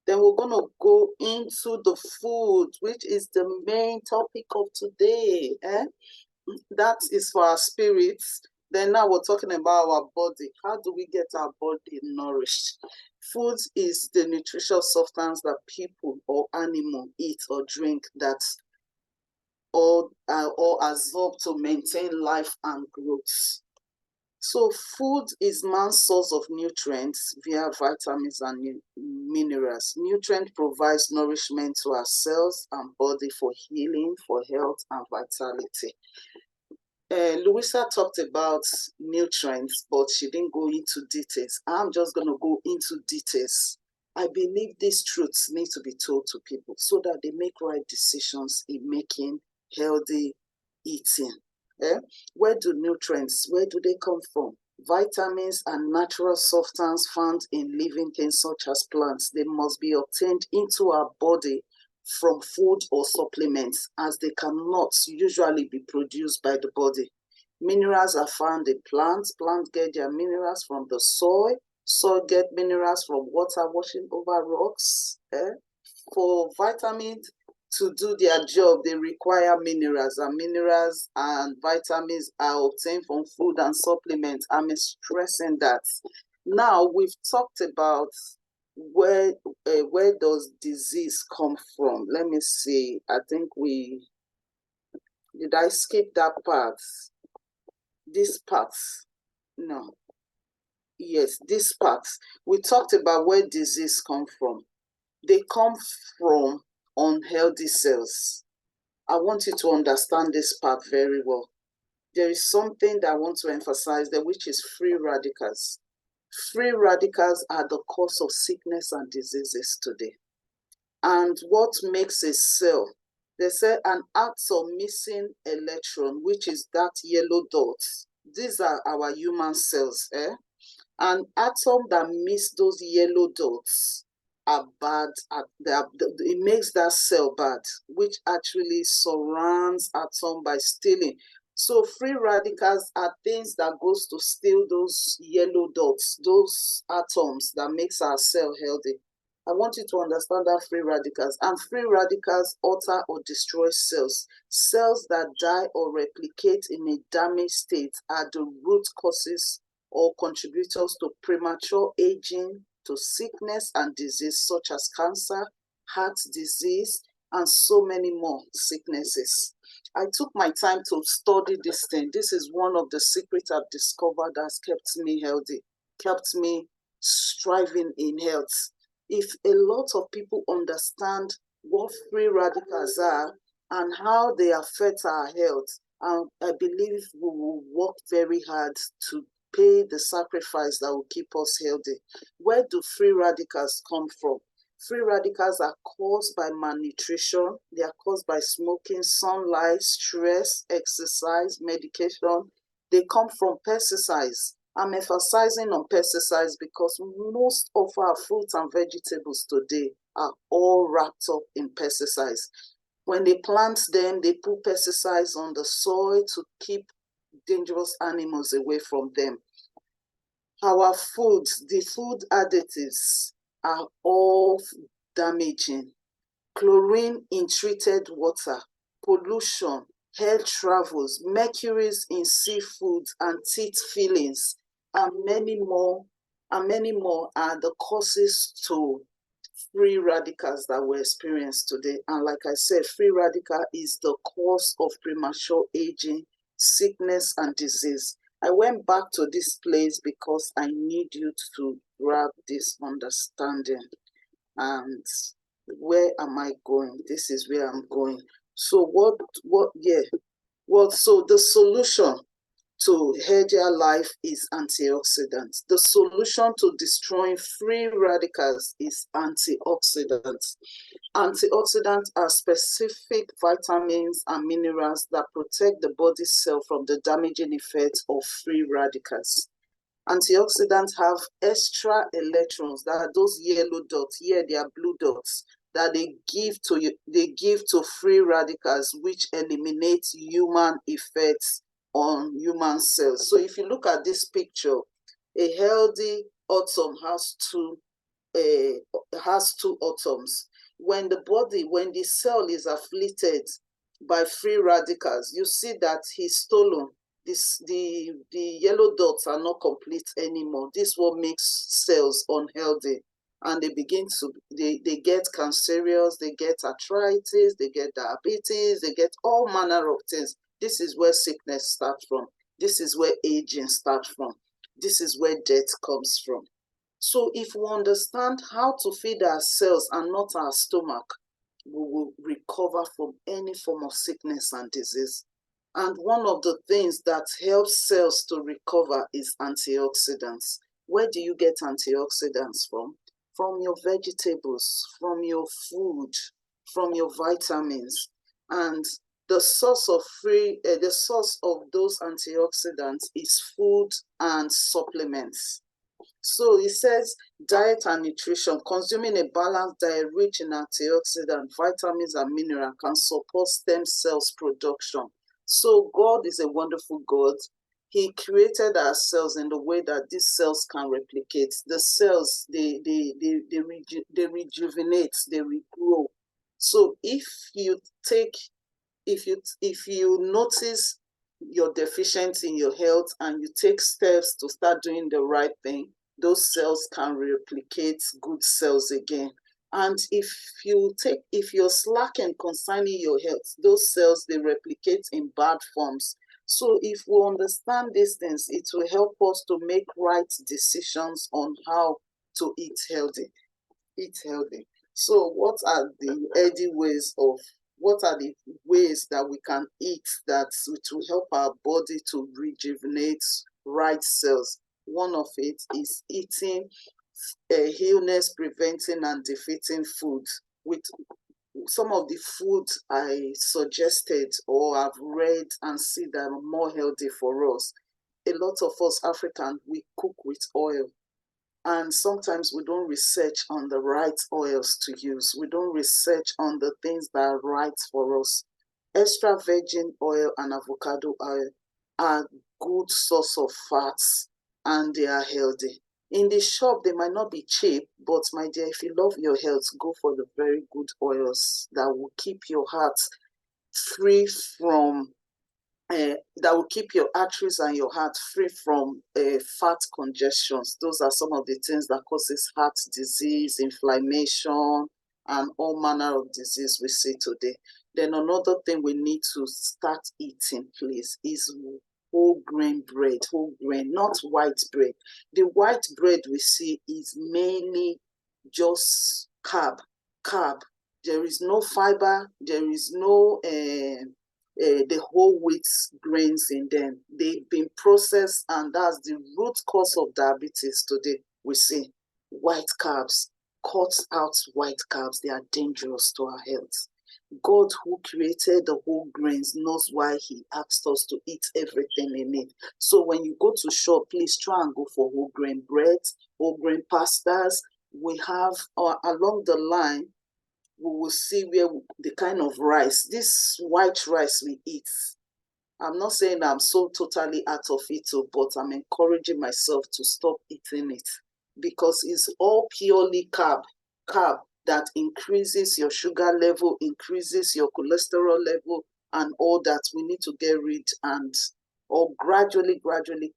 Then we're going to go into the food, which is the main topic of today. That is for our spirits. Then now we're talking about our body. How do we get our body nourished? Food is the nutritious substance that people or animal eat or drink that or absorb to maintain life and growth. So food is man's source of nutrients via vitamins and minerals. Nutrient provides nourishment to our cells and body for healing, for health and vitality. Louisa talked about nutrients, but she didn't go into details. I'm just going to go into details. I believe these truths need to be told to people so that they make right decisions in making healthy eating. Where do nutrients, where do they come from? Vitamins and natural substances found in living things such as plants, they must be obtained into our body from food or supplements, as they cannot usually be produced by the body. Minerals are found in plants. Plants get their minerals from the soil. Soil get minerals from water washing over rocks. For vitamins to do their job, they require minerals, and vitamins are obtained from food and supplements. I'm stressing that. Now we've talked about where does disease come from. Let me see. I think did I skip that part? This part. No. Yes, this part. We talked about where disease come from. They come from unhealthy cells. I want you to understand this part very well. There is something that I want to emphasize there, which is free radicals. Free radicals are the cause of sickness and diseases today. And what makes a cell? They say an atom missing electron, which is that yellow dot. These are our human cells. An atom that miss those yellow dots are bad. It makes that cell bad, which actually surrounds atom by stealing. So free radicals are things that goes to steal those yellow dots, those atoms that makes our cell healthy. I want you to understand that free radicals. And free radicals alter or destroy cells. Cells that die or replicate in a damaged state are the root causes or contributors to premature aging, to sickness and disease such as cancer, heart disease, and so many more sicknesses. I took my time to study this thing. This is one of the secrets I've discovered that's kept me healthy, kept me striving in health. If a lot of people understand what free radicals are and how they affect our health, I believe we will work very hard to pay the sacrifice that will keep us healthy. Where do free radicals come from? Free radicals are caused by malnutrition. They are caused by smoking, sunlight, stress, exercise, medication. They come from pesticides. I'm emphasizing on pesticides because most of our fruits and vegetables today are all wrapped up in pesticides. When they plant them, they put pesticides on the soil to keep dangerous animals away from them. Our foods, the food additives are all damaging. Chlorine in treated water, pollution, hair travels, mercuries in seafood and teeth fillings, and many more are the causes to free radicals that we experience today. And like I said, free radical is the cause of premature aging, sickness, and disease. I went back to this place because I need you to grab this understanding. And where am I going? This is where I'm going. So so the solution to healthier life is antioxidants. The solution to destroying free radicals is antioxidants. Antioxidants are specific vitamins and minerals that protect the body cell from the damaging effects of free radicals. Antioxidants have extra electrons, that are those yellow dots. Here they are blue dots that they give to free radicals, which eliminates human effects on human cells. So if you look at this picture, a healthy atom has two atoms. When the cell is afflicted by free radicals, you see that he's stolen. the yellow dots are not complete anymore. This what makes cells unhealthy, and they get cancerous, they get arthritis, they get diabetes, they get all manner of things. This is where sickness starts from. This is where aging starts from. This is where death comes from. So if we understand how to feed our cells and not our stomach, we will recover from any form of sickness and disease. And one of the things that helps cells to recover is antioxidants. Where do you get antioxidants from? From your vegetables, from your food, from your vitamins. And the source of those antioxidants is food and supplements. So it says diet and nutrition. Consuming a balanced diet rich in antioxidants, vitamins, and minerals can support stem cells production. So God is a wonderful God. He created our cells in the way that these cells can replicate. The cells, they rejuvenate, they regrow. So if you notice you're deficient in your health and you take steps to start doing the right thing, those cells can replicate good cells again. And if you're slacking concerning your health, those cells, they replicate in bad forms. So if we understand these things, it will help us to make right decisions on how to eat healthy. So what are the ways that we can eat that will help our body to rejuvenate right cells? One of it is eating illness preventing and defeating food. With some of the food I suggested or I've read and see that are more healthy for us. A lot of us Africans, we cook with oil. And sometimes we don't research on the right oils to use. We don't research on the things that are right for us. Extra virgin oil and avocado oil are good source of fats and they are healthy. In the shop, they might not be cheap, but my dear, if you love your health, go for the very good oils that will keep your heart free from that will keep your arteries and your heart free from fat congestions. Those are some of the things that causes heart disease, inflammation, and all manner of disease we see today. Then another thing we need to start eating, please, is whole grain bread, whole grain, not white bread. The white bread we see is mainly just carb. There is no fiber, there is no the whole wheat grains in them. They've been processed, and that's the root cause of diabetes today. We see white carbs. Cut out white carbs. They are dangerous to our health. God, who created the whole grains, knows why he asked us to eat everything in it. So when you go to shop, please try and go for whole grain bread, whole grain pastas. We have along the line, we will see where the kind of rice, this white rice we eat. I'm not saying I'm so totally out of it, but I'm encouraging myself to stop eating it because it's all purely carb that increases your sugar level, increases your cholesterol level, and all that. We need to get rid or gradually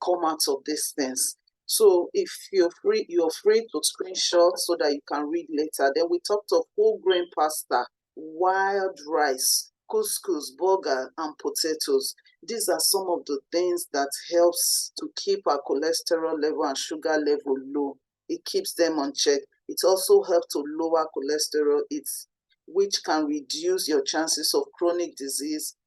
come out of these things. So if you're free to screenshot so that you can read later. Then we talked of whole grain pasta, wild rice, couscous, burger, and potatoes. These are some of the things that helps to keep our cholesterol level and sugar level low. It keeps them on check. It also helps to lower cholesterol, which can reduce your chances of chronic disease,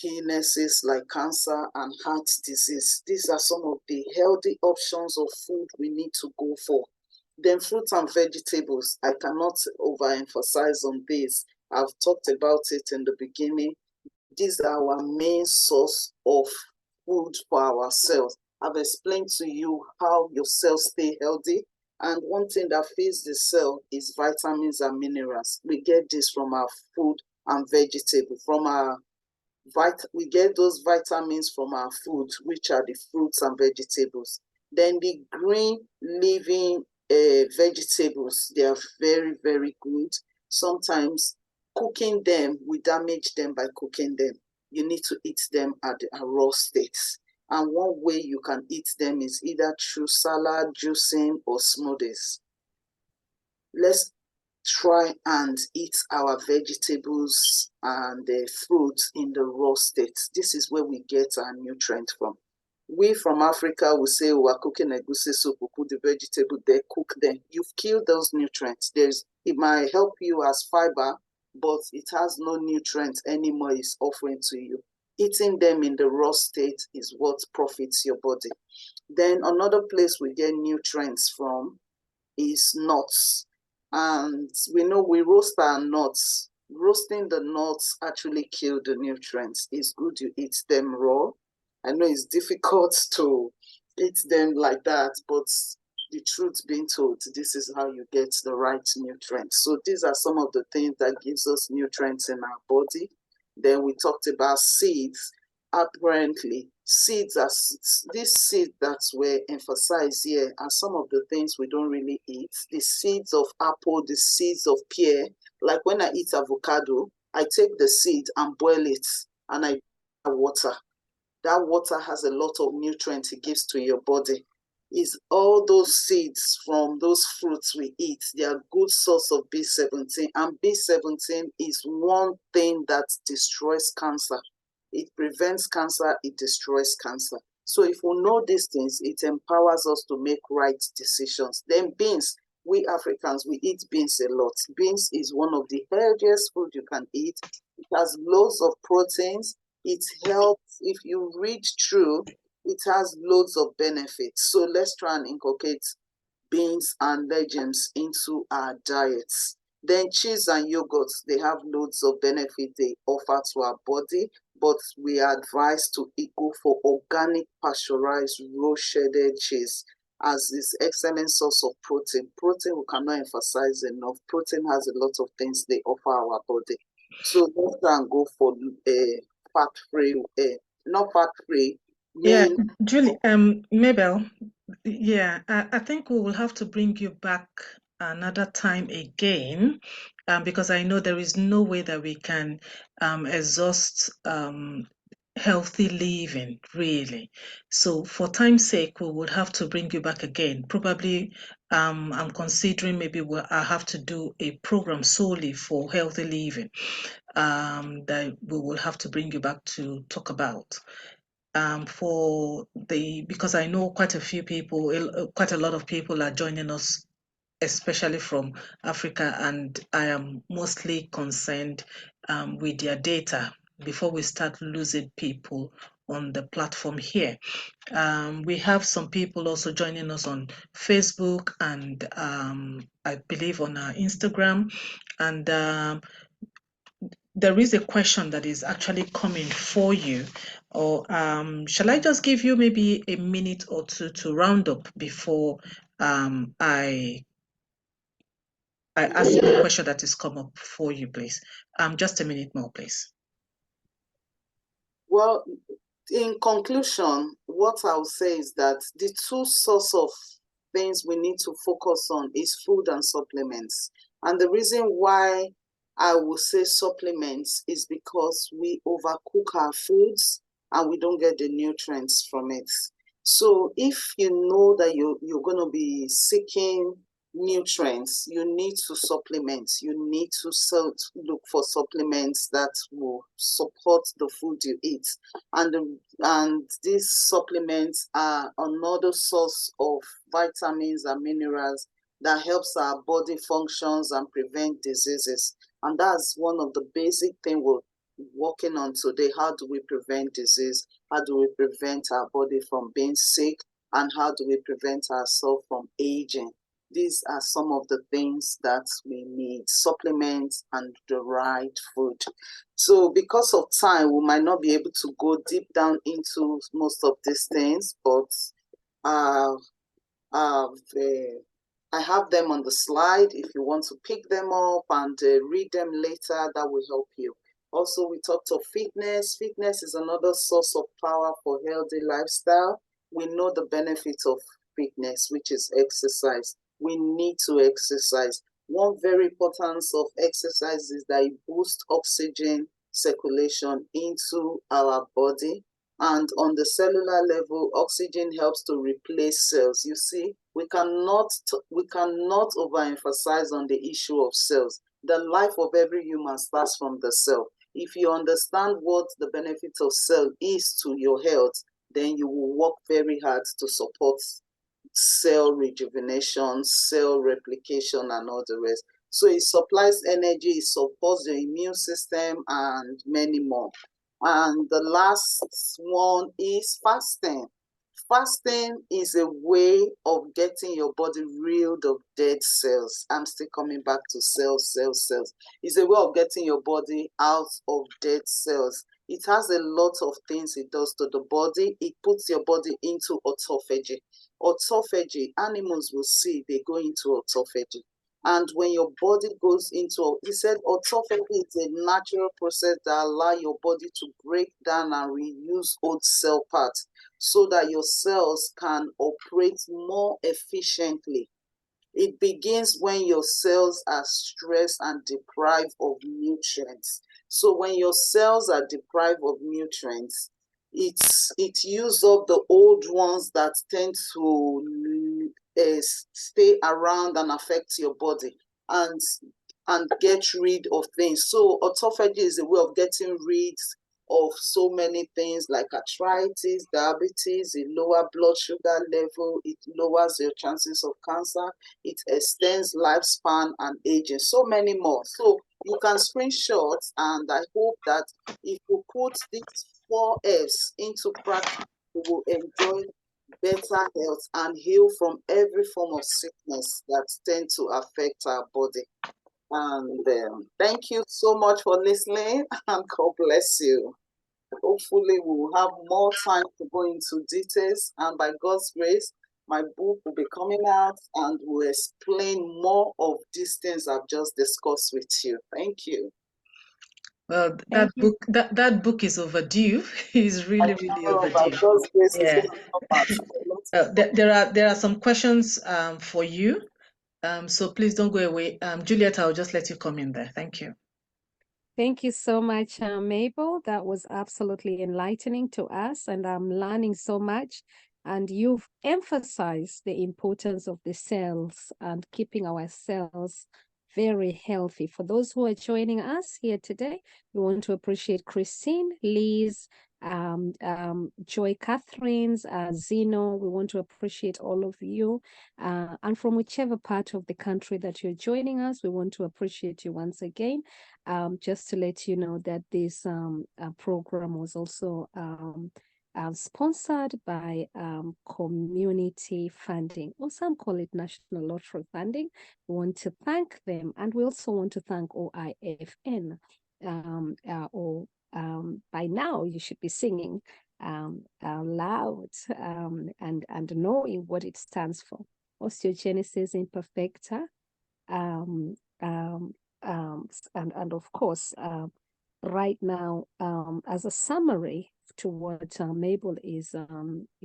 illnesses like cancer and heart disease. These are some of the healthy options of food we need to go for. Then fruits and vegetables. I cannot overemphasize on this. I've talked about it in the beginning. These are our main source of food for our cells. I've explained to you how your cells stay healthy. And one thing that feeds the cell is vitamins and minerals. We get this from our food and vegetable, we get those vitamins from our food, which are the fruits and vegetables. Then the green living vegetables, they are very, very good. Sometimes cooking them, we damage them by cooking them. you need to eat them at a raw state. And one way you can eat them is either through salad, juicing, or smoothies. Let's try and eat our vegetables and the fruits in the raw state. This is where we get our nutrients from. We from Africa will say we are cooking egusi soup, we put the vegetable there, cook them. You've killed those nutrients. It might help you as fiber, but it has no nutrients anymore it's offering to you. Eating them in the raw state is what profits your body. Then another place we get nutrients from is nuts. And we know we roast our nuts. Roasting the nuts actually kills the nutrients. It's good you eat them raw. I know it's difficult to eat them like that, but the truth being told, this is how you get the right nutrients. So these are some of the things that gives us nutrients in our body. Then we talked about seeds. Apparently, seeds are these seeds that were emphasized here are some of the things we don't really eat. The seeds of apple, the seeds of pear. Like when I eat avocado, I take the seed and boil it and I water. That water has a lot of nutrients it gives to your body. Is all those seeds from those fruits we eat, they are good source of B17, and B17 is one thing that destroys cancer. It prevents cancer, it destroys cancer. So if we know these things, it empowers us to make right decisions. Then beans, we Africans, we eat beans a lot. Beans is one of the healthiest food you can eat. It has loads of proteins. It helps, if you read through, it has loads of benefits. So let's try and inculcate beans and legumes into our diets. Then cheese and yogurt, they have loads of benefit they offer to our body, but we are advised to go for organic pasteurized raw-shedded cheese, as this excellent source of protein. Protein we cannot emphasize enough. Protein has a lot of things they offer our body. So let's try and go for fat-free, not fat-free. Yeah, Julie, Mabel, yeah, I think we will have to bring you back another time again, because I know there is no way that we can exhaust healthy living, really. So for time's sake, we would have to bring you back again. Probably, I'm considering maybe I have to do a program solely for healthy living, that we will have to bring you back to talk about. Because I know quite a few people, quite a lot of people are joining us, especially from Africa, and I am mostly concerned with their data before we start losing people on the platform here. We have some people also joining us on Facebook and I believe on our Instagram, and there is a question that is actually coming for you, or shall I just give you maybe a minute or two to round up before I ask the question that is come up for you, please? Just a minute more, please. Well, in conclusion, what I'll say is that the two sources of things we need to focus on is food and supplements. And the reason why I will say supplements is because we overcook our foods and we don't get the nutrients from it. So if you know that you're going to be seeking nutrients, you need to supplement. You need to look for supplements that will support the food you eat. And these supplements are another source of vitamins and minerals that helps our body functions and prevent diseases. And that's one of the basic things we're working on today. How do we prevent disease? How do we prevent our body from being sick? And how do we prevent ourselves from aging? These are some of the things that we need: supplements and the right food. So because of time, we might not be able to go deep down into most of these things, but I have them on the slide. If you want to pick them up and read them later, that will help you. Also, we talked of fitness. Fitness is another source of power for healthy lifestyle. We know the benefits of fitness, which is exercise. We need to exercise. One very important of exercise is that it boosts oxygen circulation into our body. And on the cellular level, oxygen helps to replace cells. You see, we cannot overemphasize on the issue of cells. The life of every human starts from the cell. If you understand what the benefit of cell is to your health, then you will work very hard to support cell rejuvenation, cell replication, and all the rest. So it supplies energy, it supports the immune system, and many more. And the last one is fasting. Fasting is a way of getting your body rid of dead cells. I'm still coming back to cells. It's a way of getting your body out of dead cells. It has a lot of things it does to the body. It puts your body into autophagy. Autophagy, animals will see they go into autophagy. And when your body goes into, he said autophagy is a natural process that allows your body to break down and reuse old cell parts so that your cells can operate more efficiently. It begins when your cells are stressed and deprived of nutrients. So when your cells are deprived of nutrients, it uses up the old ones that tend to stay around and affect your body and get rid of things. So autophagy is a way of getting rid of so many things like arthritis, diabetes, it lowers blood sugar level, it lowers your chances of cancer, it extends lifespan and aging, so many more. So you can screenshot, and I hope that if you put these 4 F's into practice, you will enjoy better health and heal from every form of sickness that tend to affect our body. And thank you so much for listening, and God bless you. Hopefully, we will have more time to go into details, and by God's grace, my book will be coming out and will explain more of these things I've just discussed with you. Thank you. Well, that book is overdue. It's really overdue. By God's grace, Yeah. it's going to come out. There are some questions for you. So please don't go away. Juliet, I'll just let you come in there. Thank you. Thank you so much, Mabel. That was absolutely enlightening to us, and I'm learning so much. And you've emphasized the importance of the cells and keeping our cells very healthy. For those who are joining us here today, we want to appreciate Christine, Liz, Joy Catherines, Zeno. We want to appreciate all of you. And from whichever part of the country that you're joining us, we want to appreciate you once again. Just to let you know that this program was also sponsored by community funding, or some call it National Lottery funding. We want to thank them, and we also want to thank OIFN. By now, you should be singing loud and knowing what it stands for. Osteogenesis imperfecta. And of course, right now, as a summary to what Mabel is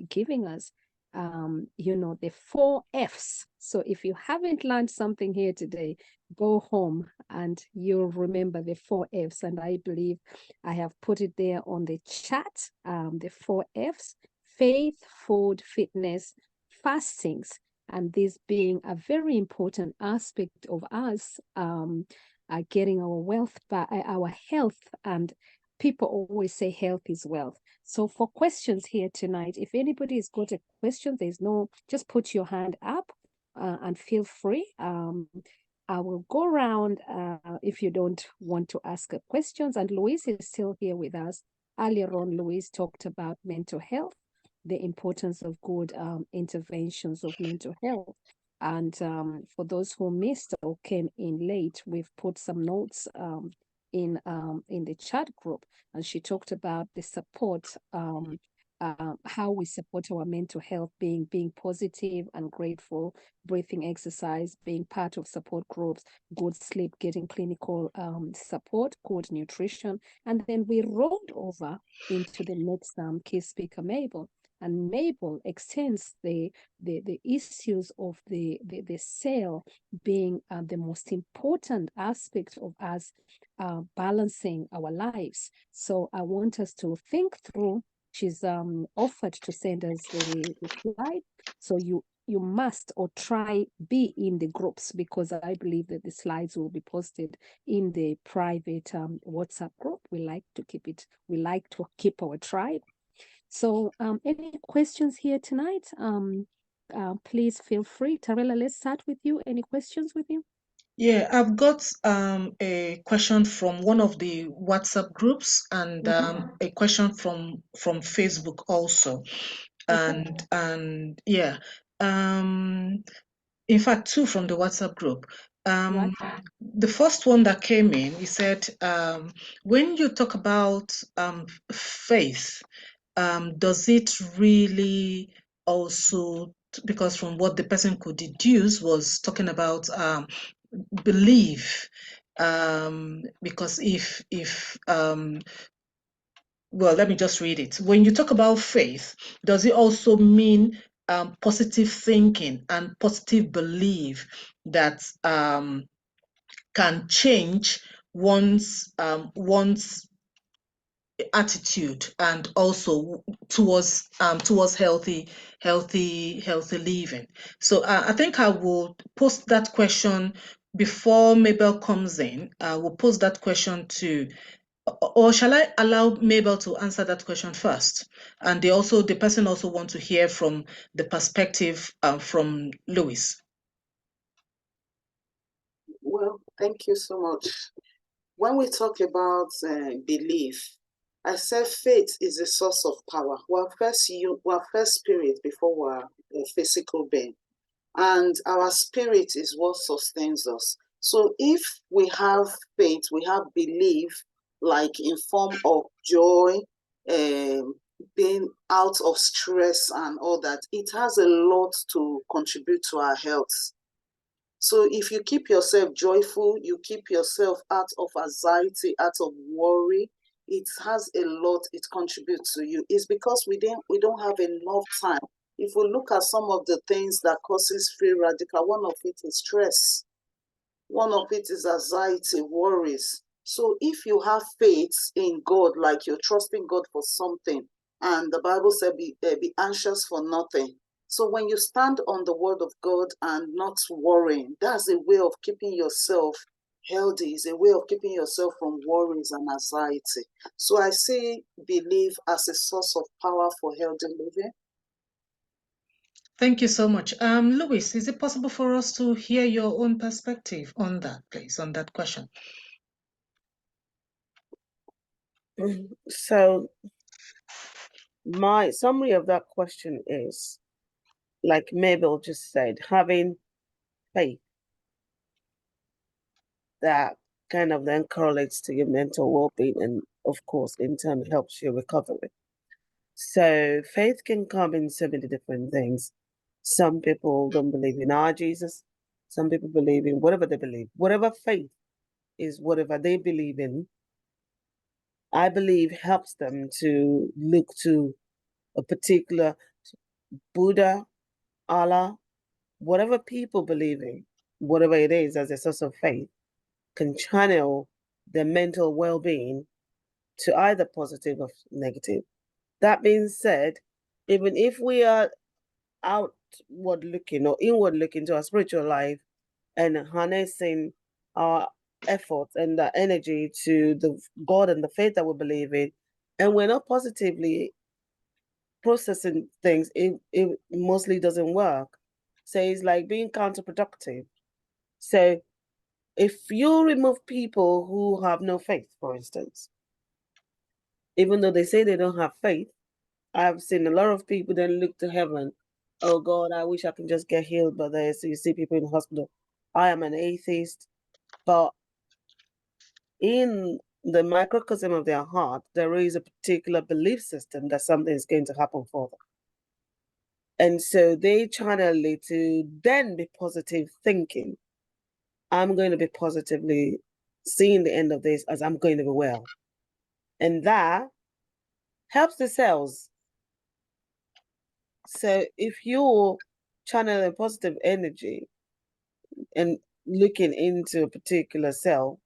giving us, the 4 F's. So if you haven't learned something here today, go home and you'll remember the 4 F's. And I believe I have put it there on the chat, the 4 F's: faith, food, fitness, fastings. And this being a very important aspect of us getting our wealth, our health. And people always say health is wealth. So for questions here tonight, if anybody's got a question, just put your hand up and feel free. I will go around if you don't want to ask questions. And Louise is still here with us. Earlier on, Louise talked about mental health, the importance of good interventions of mental health. And for those who missed or came in late, we've put some notes in the chat group, and she talked about the support, how we support our mental health, being positive and grateful, breathing exercise, being part of support groups, good sleep, getting clinical support, good nutrition. And then we rolled over into the next key speaker, Mabel. And Mabel extends the issues of the cell being the most important aspect of us balancing our lives. So I want us to think through. She's offered to send us the slide. So you must or try be in the groups, because I believe that the slides will be posted in the private WhatsApp group. We like to keep our tribe. So any questions here tonight? Please feel free. Tarela, let's start with you. Any questions with you? Yeah, I've got a question from one of the WhatsApp groups and a question from Facebook also. And yeah, in fact, two from the WhatsApp group. Right. The first one that came in, he said, when you talk about faith, does it really also, because from what the person could deduce was talking about belief, because if well, let me just read it. When you talk about faith, does it also mean positive thinking and positive belief that can change one's attitude and also towards healthy living? So I think I will post that question before Mabel comes in. I will post that question to, or shall I allow Mabel to answer that question first? And the person also want to hear from the perspective from Louis. Well, thank you so much. When we talk about belief, I said faith is a source of power. We're first spirit before we're a physical being. And our spirit is what sustains us. So if we have faith, we have belief, like in form of joy, being out of stress and all that, it has a lot to contribute to our health. So if you keep yourself joyful, you keep yourself out of anxiety, out of worry, it has a lot it contributes to you. It's because we don't have enough time. If we look at some of the things that causes free radical, one of it is stress. One of it is anxiety, worries. So if you have faith in God, like you're trusting God for something, and the Bible said, be anxious for nothing. So when you stand on the word of God and not worrying, that's a way of keeping yourself healthy. It's a way of keeping yourself from worries and anxiety. So I see belief as a source of power for healthy living. Thank you so much. Louis, is it possible for us to hear your own perspective on that, please, on that question? So my summary of that question is, like Mabel just said, having faith that kind of then correlates to your mental well-being and, of course, in turn helps your recovery. So faith can come in so many different things. Some people don't believe in our Jesus. Some people believe in whatever they believe. Whatever faith is, whatever they believe in, I believe helps them to look to a particular Buddha, Allah, whatever people believe in, whatever it is as a source of faith, can channel their mental well-being to either positive or negative. That being said, even if we are outward looking or inward looking to our spiritual life and harnessing our efforts and the energy to the God and the faith that we believe in, and we're not positively processing things, it mostly doesn't work. So it's like being counterproductive. So if you remove people who have no faith, for instance, even though they say they don't have faith, I've seen a lot of people then look to heaven. Oh God, I wish I can just get healed by this. So you see people in the hospital. I am an atheist, but in the microcosm of their heart, there is a particular belief system that something is going to happen for them. And so they channel it to then be positive thinking. I'm going to be positively seeing the end of this as I'm going to be well. And that helps the cells. So if you're channeling positive energy and looking into a particular cell,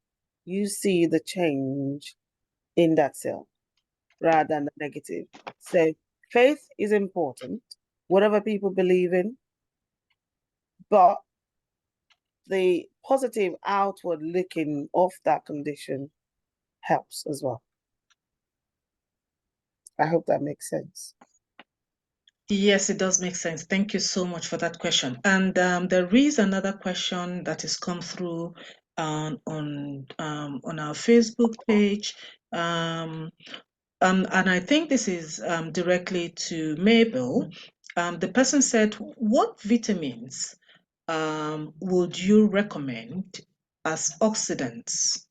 you see the change in that cell rather than the negative. So faith is important, whatever people believe in, but the positive outward looking of that condition helps as well. I hope that makes sense. Yes, it does make sense. Thank you so much for that question. And there is another question that has come through on our Facebook page. And I think this is directly to Mabel. The person said, what vitamins would you recommend as oxidants?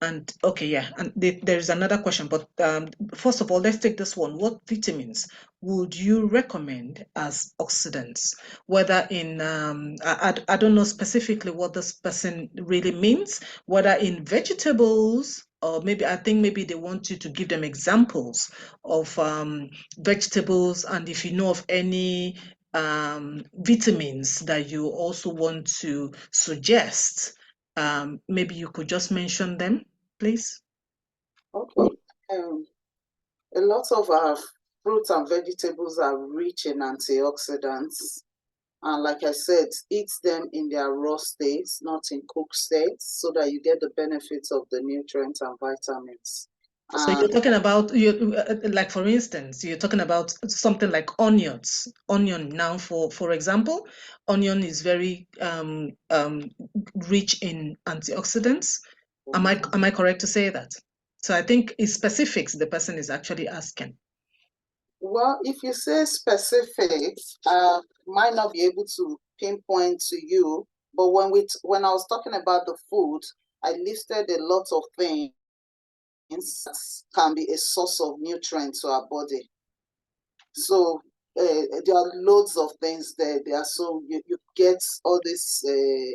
And okay, yeah, and there's another question, but first of all, let's take this one. What vitamins would you recommend as oxidants? Whether in, I don't know specifically what this person really means, whether in vegetables, or maybe I think maybe they want you to give them examples of vegetables, and if you know of any vitamins that you also want to suggest, maybe you could just mention them, please. Okay. A lot of our fruits and vegetables are rich in antioxidants. And like I said, eat them in their raw states, not in cooked states, so that you get the benefits of the nutrients and vitamins. So you're talking about, like for instance, you're talking about something like onions. Onion now, for example, onion is very rich in antioxidants. Am I correct to say that? So I think it's specifics the person is actually asking. Well, if you say specifics, might not be able to pinpoint to you. But when I was talking about the food, I listed a lot of things that can be a source of nutrients to our body. So there are loads of things there. So you get all this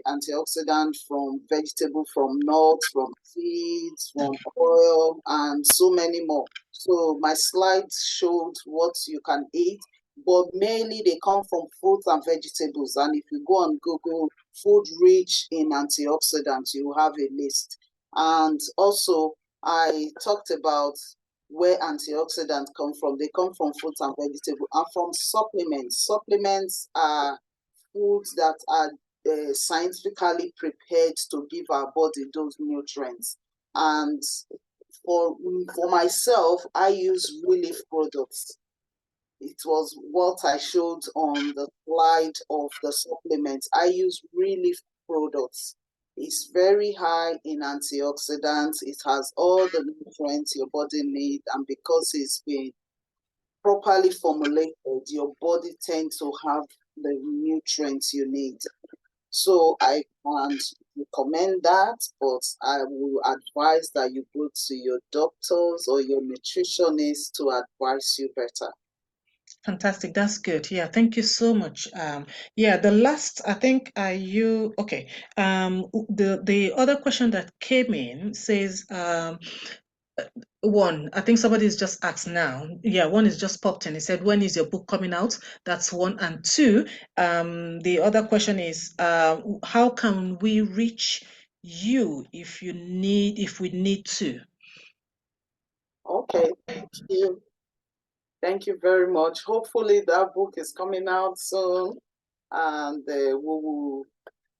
antioxidant from vegetable, from nuts, from seeds, from oil, and so many more. So my slides showed what you can eat, but mainly they come from fruits and vegetables. And if you go on Google, food rich in antioxidants, you have a list. And also, I talked about where antioxidants come from. They come from fruits and vegetables and from supplements. Supplements are foods that are scientifically prepared to give our body those nutrients. And for myself, I use relief products. It was what I showed on the slide of the supplements. I use relief products. It's very high in antioxidants. It has all the nutrients your body needs, and because it's been properly formulated, your body tends to have the nutrients you need. So I can't recommend that, but I will advise that you go to your doctors or your nutritionist to advise you better. Fantastic. That's good. Yeah, thank you so much. Yeah, the last, I think, okay. The other question that came in says, one, I think somebody's just asked now. Yeah, one is just popped in. He said, when is your book coming out? That's one. And two, the other question is, how can we reach you if we need to? Okay, thank you. Thank you very much. Hopefully that book is coming out soon, and we will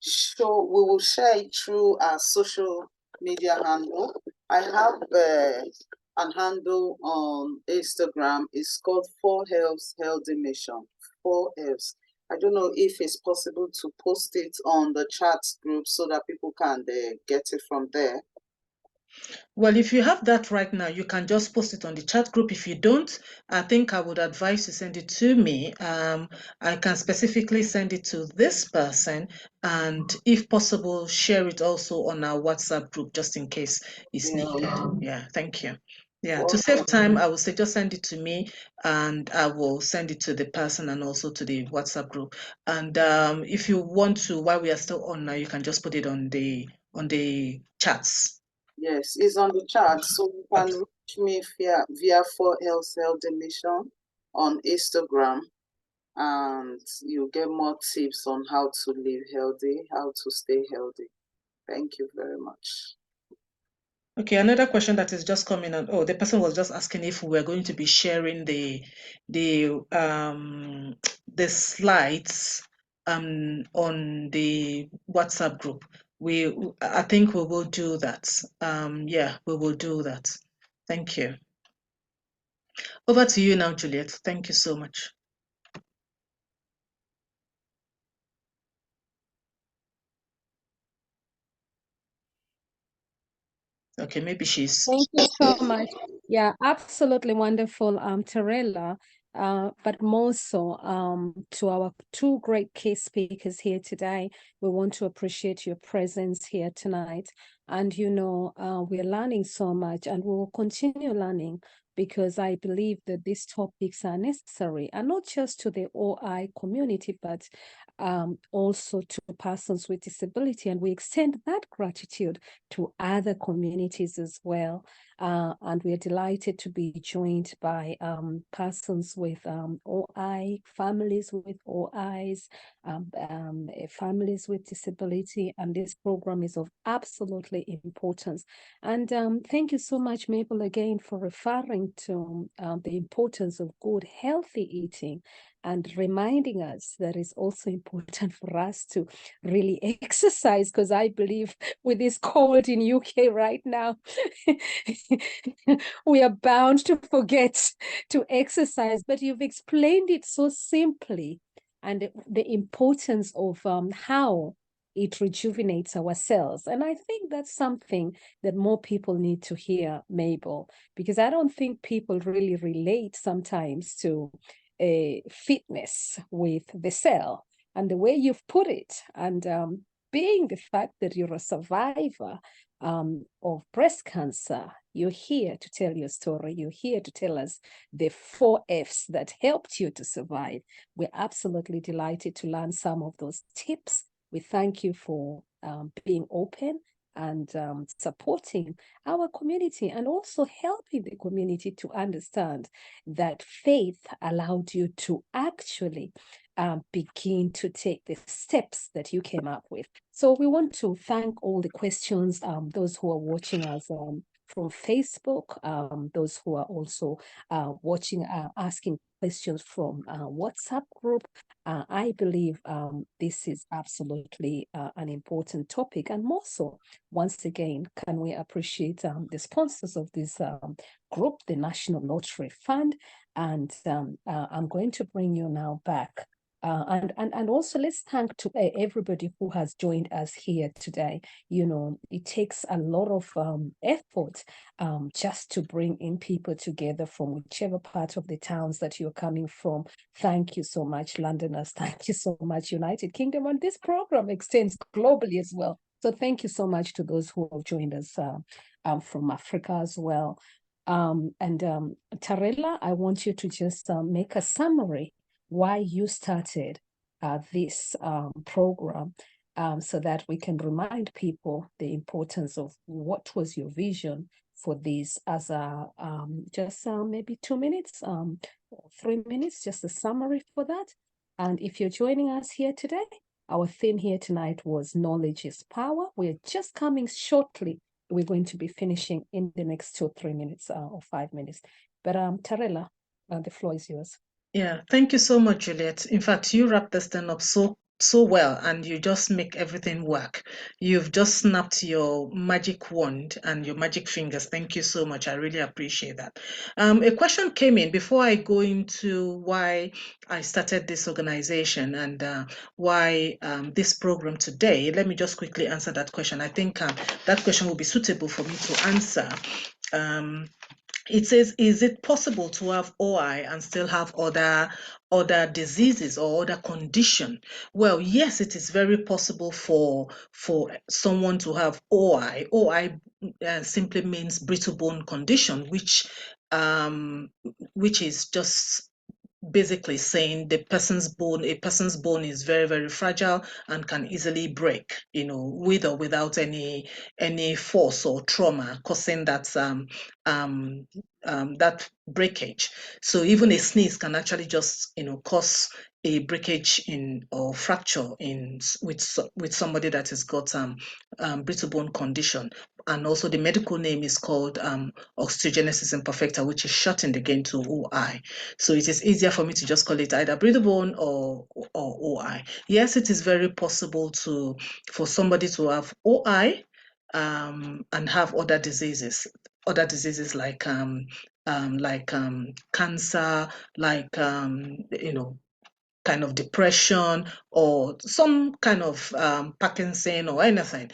share it through our social media handle. I have an handle on Instagram. It's called 4F's Healthy Mission. 4F's. I don't know if it's possible to post it on the chat group so that people can get it from there. Well, if you have that right now, you can just post it on the chat group. If you don't, I think I would advise you send it to me. I can specifically send it to this person, and if possible, share it also on our WhatsApp group just in case it's needed. Yeah, thank you. Yeah, to save time, I would say just send it to me, and I will send it to the person and also to the WhatsApp group. And if you want to, while we are still on now, you can just put it on the chats. Yes, it's on the chart. So you can reach me via 4F's Healthy Mission on Instagram, and you'll get more tips on how to live healthy, how to stay healthy. Thank you very much. Okay, another question that is just coming on. Oh, the person was just asking if we were going to be sharing the slides on the WhatsApp group. I think we will do that. Yeah, we will do that. Thank you. Over to you now, Juliet. Thank you so much. Okay, maybe she's. Thank you so much. Yeah, absolutely wonderful, Tarella. But more so, to our two great key speakers here today, we want to appreciate your presence here tonight. And we're learning so much, and we will continue learning, because I believe that these topics are necessary, and not just to the OI community, but also to persons with disability. And we extend that gratitude to other communities as well. And we are delighted to be joined by persons with OI, families with OIs, families with disability, and this program is of absolutely importance. And thank you so much, Mabel, again for referring to the importance of good, healthy eating, and reminding us that it's also important for us to really exercise, because I believe with this cold in UK right now, we are bound to forget to exercise. But you've explained it so simply, and the importance of how it rejuvenates our cells. And I think that's something that more people need to hear, Mabel, because I don't think people really relate sometimes to fitness with the cell, and the way you've put it, and being the fact that you're a survivor of breast cancer, you're here to tell your story. You're here to tell us the 4 F's that helped you to survive. We're absolutely delighted to learn some of those tips. We thank you for being open and supporting our community, and also helping the community to understand that faith allowed you to actually begin to take the steps that you came up with. So we want to thank all the questions, those who are watching us from Facebook, those who are also watching, asking questions from WhatsApp group. I believe this is absolutely an important topic. And more so, once again, can we appreciate the sponsors of this group, the National Lottery Fund. And I'm going to bring you now back. And also let's thank to everybody who has joined us here today. It takes a lot of effort just to bring in people together from whichever part of the towns that you're coming from. Thank you so much, Londoners. Thank you so much, United Kingdom. And this program extends globally as well. So thank you so much to those who have joined us from Africa as well. Tarella, I want you to just make a summary why you started this program, so that we can remind people the importance of what was your vision for this, as a just maybe 2 minutes, 3 minutes, just a summary for that. And if you're joining us here today, our theme here tonight was knowledge is power. We're just coming shortly. We're going to be finishing in the next 2 or 3 minutes or 5 minutes. But Tarella, the floor is yours. Yeah, thank you so much, Juliet. In fact, you wrap this thing up so well, and you just make everything work. You've just snapped your magic wand and your magic fingers. Thank you so much. I really appreciate that. A question came in before I go into why I started this organization and why this program today. Let me just quickly answer that question. I think that question will be suitable for me to answer. It says, is it possible to have OI and still have other diseases or other condition? Well, yes, it is very possible for someone to have OI. OI simply means brittle bone condition, which is just basically saying a person's bone is very, very fragile and can easily break, with or without any force or trauma causing that that breakage. So even a sneeze can actually just cause a breakage in or fracture in with somebody that has got brittle bone condition, and also the medical name is called osteogenesis imperfecta, which is shortened again to OI. So it is easier for me to just call it either brittle bone or OI. Yes, it is very possible for somebody to have OI and have other diseases like cancer, like kind of depression, or some kind of Parkinson or anything.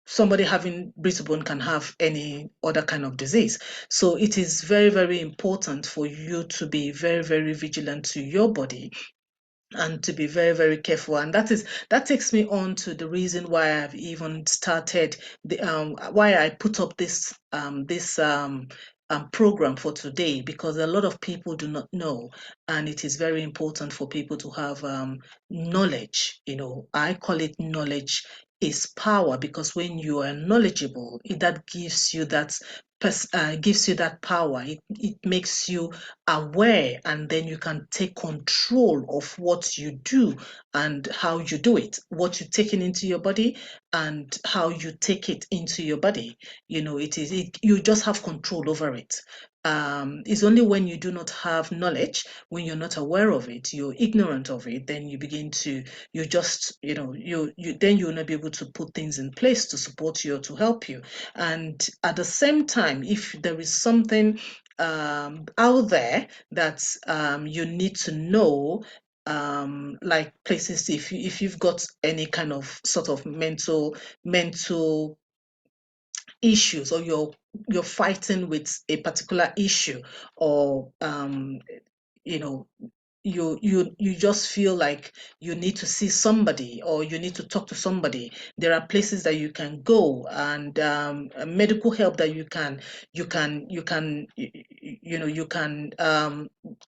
Somebody having brittle bone can have any other kind of disease. So it is very, very important for you to be very, very vigilant to your body and to be very, very careful. And that takes me on to the reason why I've even started why I put up this program for today, because a lot of people do not know, and it is very important for people to have knowledge. I call it knowledge is power, because when you are knowledgeable, that gives you that power. It makes you aware, and then you can take control of what you do and how you do it, what you're taking into your body and how you take it into your body. You just have control over it. It's only when you do not have knowledge, when you're not aware of it, you're ignorant of it, then you begin to, you just, then you'll not be able to put things in place to support you or to help you. And at the same time, if there is something out there that you need to know, like places, if you've got any kind of sort of mental issues, or you're fighting with a particular issue, or you know you just feel like you need to see somebody or you need to talk to somebody, there are places that you can go, and medical help that you can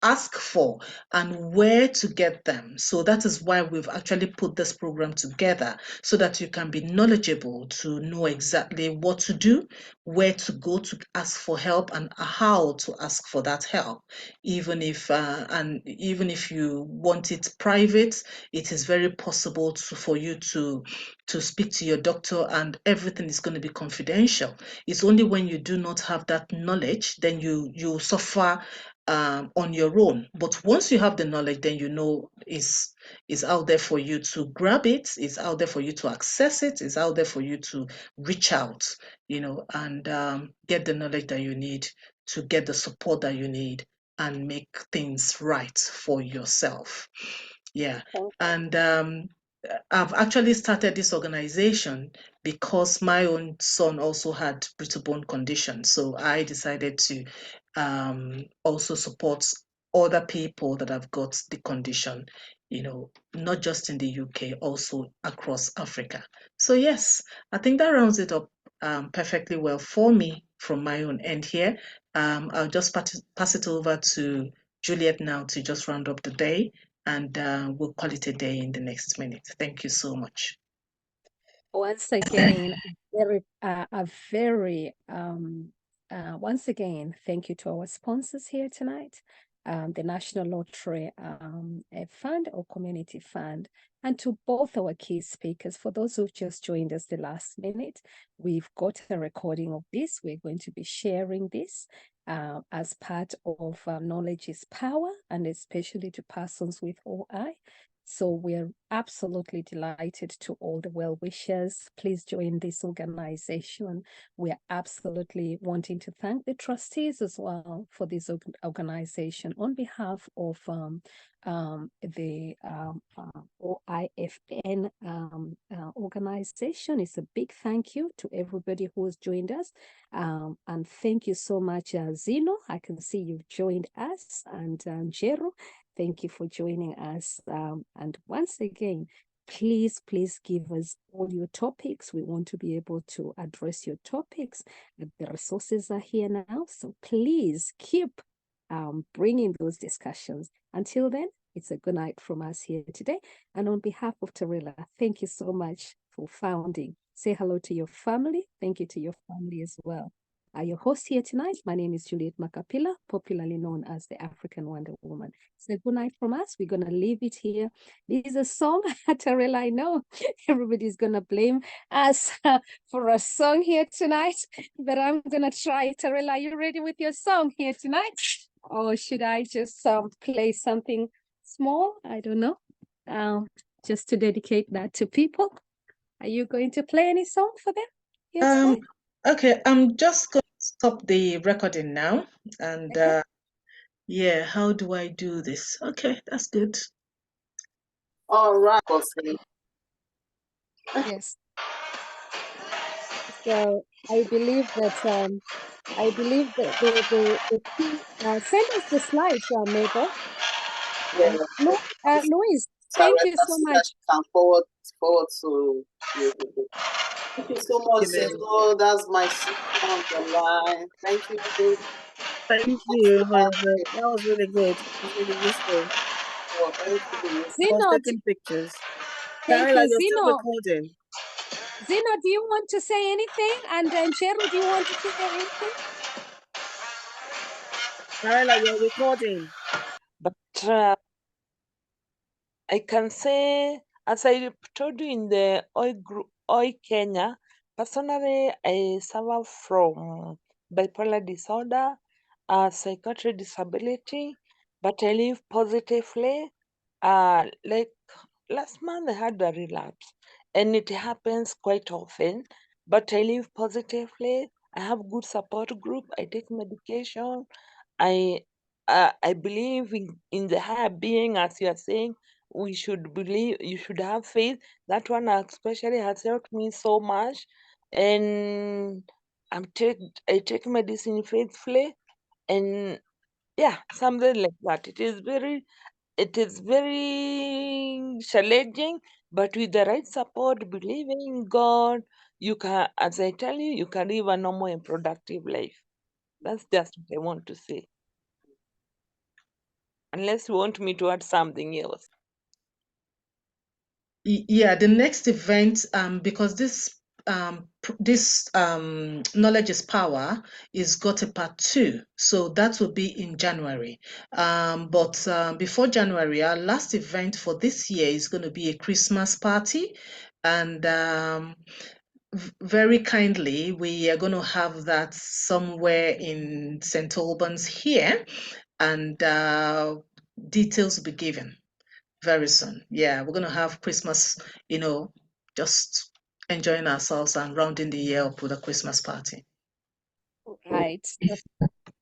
ask for, and where to get them. So that is why we've actually put this program together, so that you can be knowledgeable to know exactly what to do, where to go to ask for help, and how to ask for that help. Even if you want it private, it is very possible for you to speak to your doctor, and everything is going to be confidential. It's only when you do not have that knowledge, then you suffer on your own. But once you have the knowledge, then is out there for you to grab it, it's out there for you to access it, it's out there for you to reach out, and get the knowledge that you need, to get the support that you need, and make things right for yourself. Yeah. And I've actually started this organization because my own son also had brittle bone condition. So I decided to also support other people that have got the condition, not just in the UK, also across Africa. So yes, I think that rounds it up perfectly well for me from my own end here. I'll just pass it over to Juliet now to just round up the day, and we'll call it a day in the next minute. Thank you so much. Once again, once again, thank you to our sponsors here tonight, the National Lottery Fund or Community Fund, and to both our key speakers. For those who've just joined us the last minute, we've got a recording of this. We're going to be sharing this as part of Knowledge is Power, and especially to persons with OI. So we're absolutely delighted to all the well-wishers. Please join this organization. We're absolutely wanting to thank the trustees as well for this organization on behalf of the OIFN organization. It's a big thank you to everybody who has joined us. And thank you so much, Zino. I can see you've joined us, and Jero. Thank you for joining us. And once again, please give us all your topics. We want to be able to address your topics. The resources are here now. So please keep bringing those discussions. Until then, it's a good night from us here today. And on behalf of Tarilla, thank you so much for founding. Say hello to your family. Thank you to your family as well. Your host here tonight, my name is Juliet Makapila, popularly known as the African Wonder Woman. So good night from us. We're going to leave it here. This is a song, Tarela, I know everybody's going to blame us for a song here tonight, but I'm going to try. Tarela, are you ready with your song here tonight? Or should I just play something small? I don't know. Just to dedicate that to people. Are you going to play any song for them here tonight? Okay, I'm just going to stop the recording now. And Okay. yeah, how do I do this? Okay, that's good. All right. Yes. So I believe that the key, send us the slides, Mabel. Yeah. Louise, Sarah, thank you so so that much. she can forward to you. Thank you so much, Sezo. That's my sister on the line. Thank you. Thank you for that was really good. It was really useful. Oh, thank you. I was Zeno, taking pictures. thank Carla, you. you're still Zeno, recording. do you want to say anything? And Cheryl, do you want to say anything? Carla, you're recording. But I can say, as I told you in the OI Kenya, personally, I suffer from bipolar disorder, psychiatric disability, but I live positively. Like last month, I had a relapse, and it happens quite often, but I live positively. I have good support group. I take medication. I believe in the higher being, as you are saying. We should believe, you should have faith. That one especially has helped me so much, and I take medicine faithfully, and yeah, something like that. It is very challenging, but with the right support, believing in God, you can, as I tell you, you can live a normal and productive life. That's just what I want to say. Unless you want me to add something else. Yeah, the next event, because this knowledge is power is got a part 2, so that will be in January. But before January, our last event for this year is going to be a Christmas party, and very kindly, we are going to have that somewhere in St. Albans here, and details will be given very soon. Yeah, we're going to have Christmas, just enjoying ourselves and rounding the year up with a Christmas party. Right.